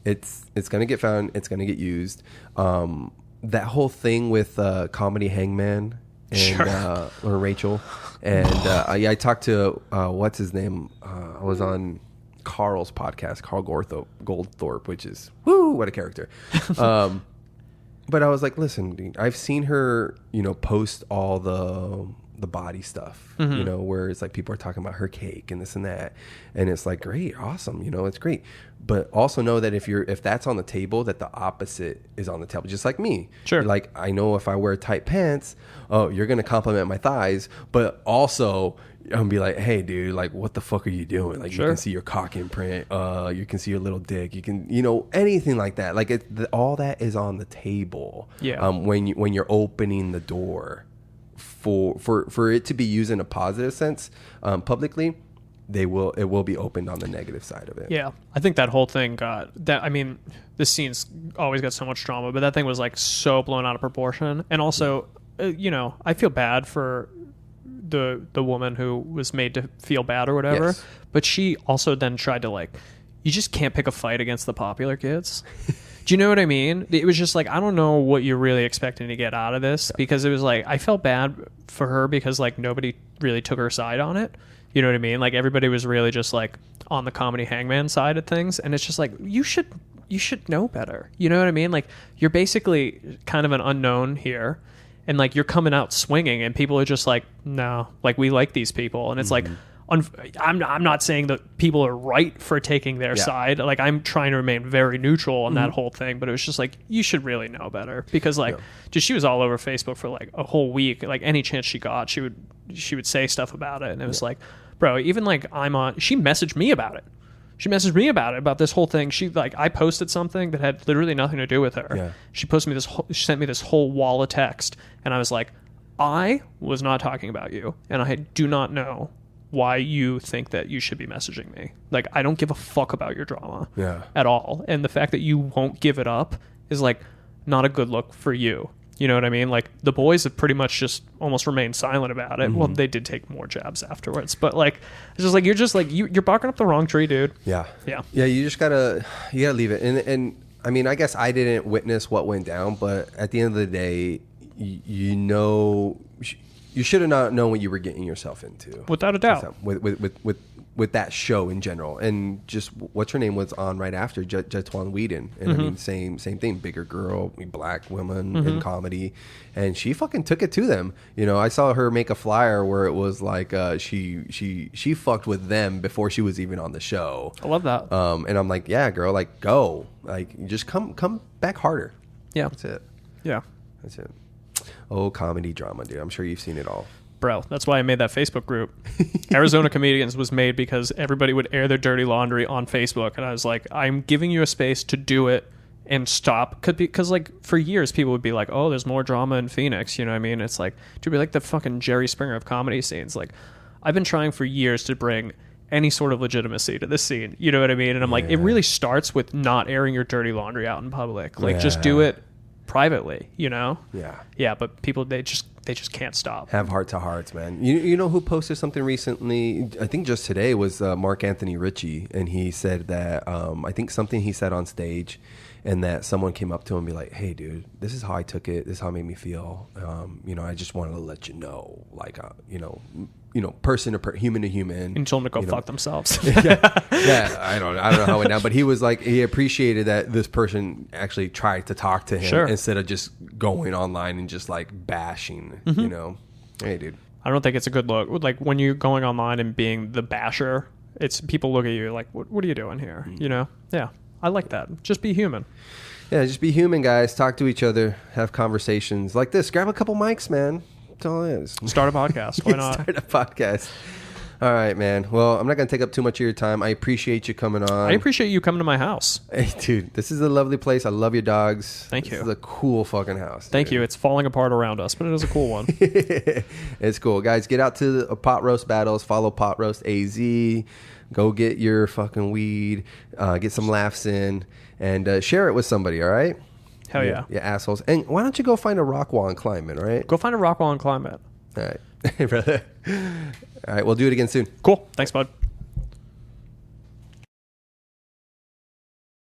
Speaker 2: It's gonna get found. It's gonna get used. That whole thing with Comedy Hangman and or Rachel. And I talked to what's his name? I was on Carl's podcast, Carl Goldthorpe, which is what a character. But I was like, listen, dude, I've seen her, post all the body stuff, where it's like people are talking about her cake and this and that, and it's like great, awesome, it's great. But also know that if that's on the table, that the opposite is on the table, just like me.
Speaker 1: Sure.
Speaker 2: Like I know if I wear tight pants, you're gonna compliment my thighs, but also I'm gonna be like, hey, dude, like what the fuck are you doing? Like you can see your cock imprint, you can see your little dick, you can, anything like that. Like all that is on the table.
Speaker 1: Yeah.
Speaker 2: When you're opening the door for it to be used in a positive sense, publicly. It will be opened on the negative side of it.
Speaker 1: Yeah, I think that whole thing got that. I mean, this scene's always got so much drama, but that thing was like so blown out of proportion. And also, I feel bad for the woman who was made to feel bad or whatever.
Speaker 2: Yes.
Speaker 1: But she also then tried to you just can't pick a fight against the popular kids. Do you know what I mean? It was just like, I don't know what you're really expecting to get out of this, because it was like I felt bad for her because like nobody really took her side on it. You know what I mean? Like everybody was really just like on the Comedy Hangman side of things, and it's just like you should know better. You know what I mean? Like you're basically kind of an unknown here, and like you're coming out swinging, and people are just like, no, like we like these people, and it's like. I'm not saying that people are right for taking their side. Like I'm trying to remain very neutral on that whole thing, but it was just like you should really know better, because just she was all over Facebook for like a whole week. Like any chance she got, she would say stuff about it, and it was like, bro, even like she messaged me about it. She messaged me about this whole thing. She I posted something that had literally nothing to do with her. Yeah. She sent me this whole wall of text, and I was like, I was not talking about you, and I do not know why you think that you should be messaging me. Like, I don't give a fuck about your drama at all. And the fact that you won't give it up is like not a good look for you. You know what I mean? Like the boys have pretty much just almost remained silent about it. Mm-hmm. Well, they did take more jabs afterwards, but like, it's just like, you're barking up the wrong tree, dude. Yeah. Yeah. Yeah. You
Speaker 2: gotta leave it. And I mean, I guess I didn't witness what went down, but at the end of the day, you should have not known what you were getting yourself into.
Speaker 1: Without a doubt.
Speaker 2: With that show in general. And just what's her name was on right after, Jetwan Whedon. And I mean, same thing. Bigger girl, black woman in comedy. And she fucking took it to them. I saw her make a flyer where it was like she fucked with them before she was even on the show.
Speaker 1: I love that.
Speaker 2: And I'm like, yeah, girl, like go. Like just come back harder.
Speaker 1: Yeah.
Speaker 2: That's it.
Speaker 1: Yeah.
Speaker 2: That's it. Oh, comedy drama, dude. I'm sure you've seen it all.
Speaker 1: Bro, that's why I made that Facebook group. Arizona Comedians was made because everybody would air their dirty laundry on Facebook. And I was like, I'm giving you a space to do it and stop. Because like for years people would be like, oh, there's more drama in Phoenix, you know what I mean? It's like, to be like the fucking Jerry Springer of comedy scenes. Like, I've been trying for years to bring any sort of legitimacy to this scene, you know what I mean? And I'm like, it really starts with not airing your dirty laundry out in public. Like, just do it privately, you know? Yeah, but people, they just can't stop.
Speaker 2: Have heart to hearts, man. You know who posted something recently? I think just today was Mark Anthony Ritchie, and he said that I think something he said on stage, and that someone came up to him and be like, "Hey, dude, this is how I took it. This is how it made me feel. You know, I just wanted to let you know, like, you know, person to human to human."
Speaker 1: And told them to go fuck themselves.
Speaker 2: yeah, I don't know how it went down, but he was like, he appreciated that this person actually tried to talk to him instead of just going online and just like bashing. You know, hey, dude.
Speaker 1: I don't think it's a good look. Like when you're going online and being the basher, it's people look at you like, what are you doing here? You know? Yeah, I like that. Just be human.
Speaker 2: Yeah, just be human, guys. Talk to each other. Have conversations like this. Grab a couple mics, man. That's all it is.
Speaker 1: Start a podcast. Why not?
Speaker 2: Start a podcast. All right, man. Well, I'm not going to take up too much of your time. I appreciate you coming on.
Speaker 1: I appreciate you coming to my house.
Speaker 2: Hey, dude, this is a lovely place. I love your dogs.
Speaker 1: Thank you.
Speaker 2: This is a cool fucking house.
Speaker 1: Thank you. It's falling apart around us, but it is a cool one.
Speaker 2: It's cool. Guys, get out to the pot roast battles. Follow Pot Roast AZ. Go get your fucking weed. Get some laughs in. And share it with somebody, all right?
Speaker 1: Hell yeah.
Speaker 2: You assholes. And why don't you go find a rock wall and climb it, all right?
Speaker 1: Go find a rock wall and climb it.
Speaker 2: All right. Brother. All right, we'll do it again soon.
Speaker 1: Cool. Thanks, bud.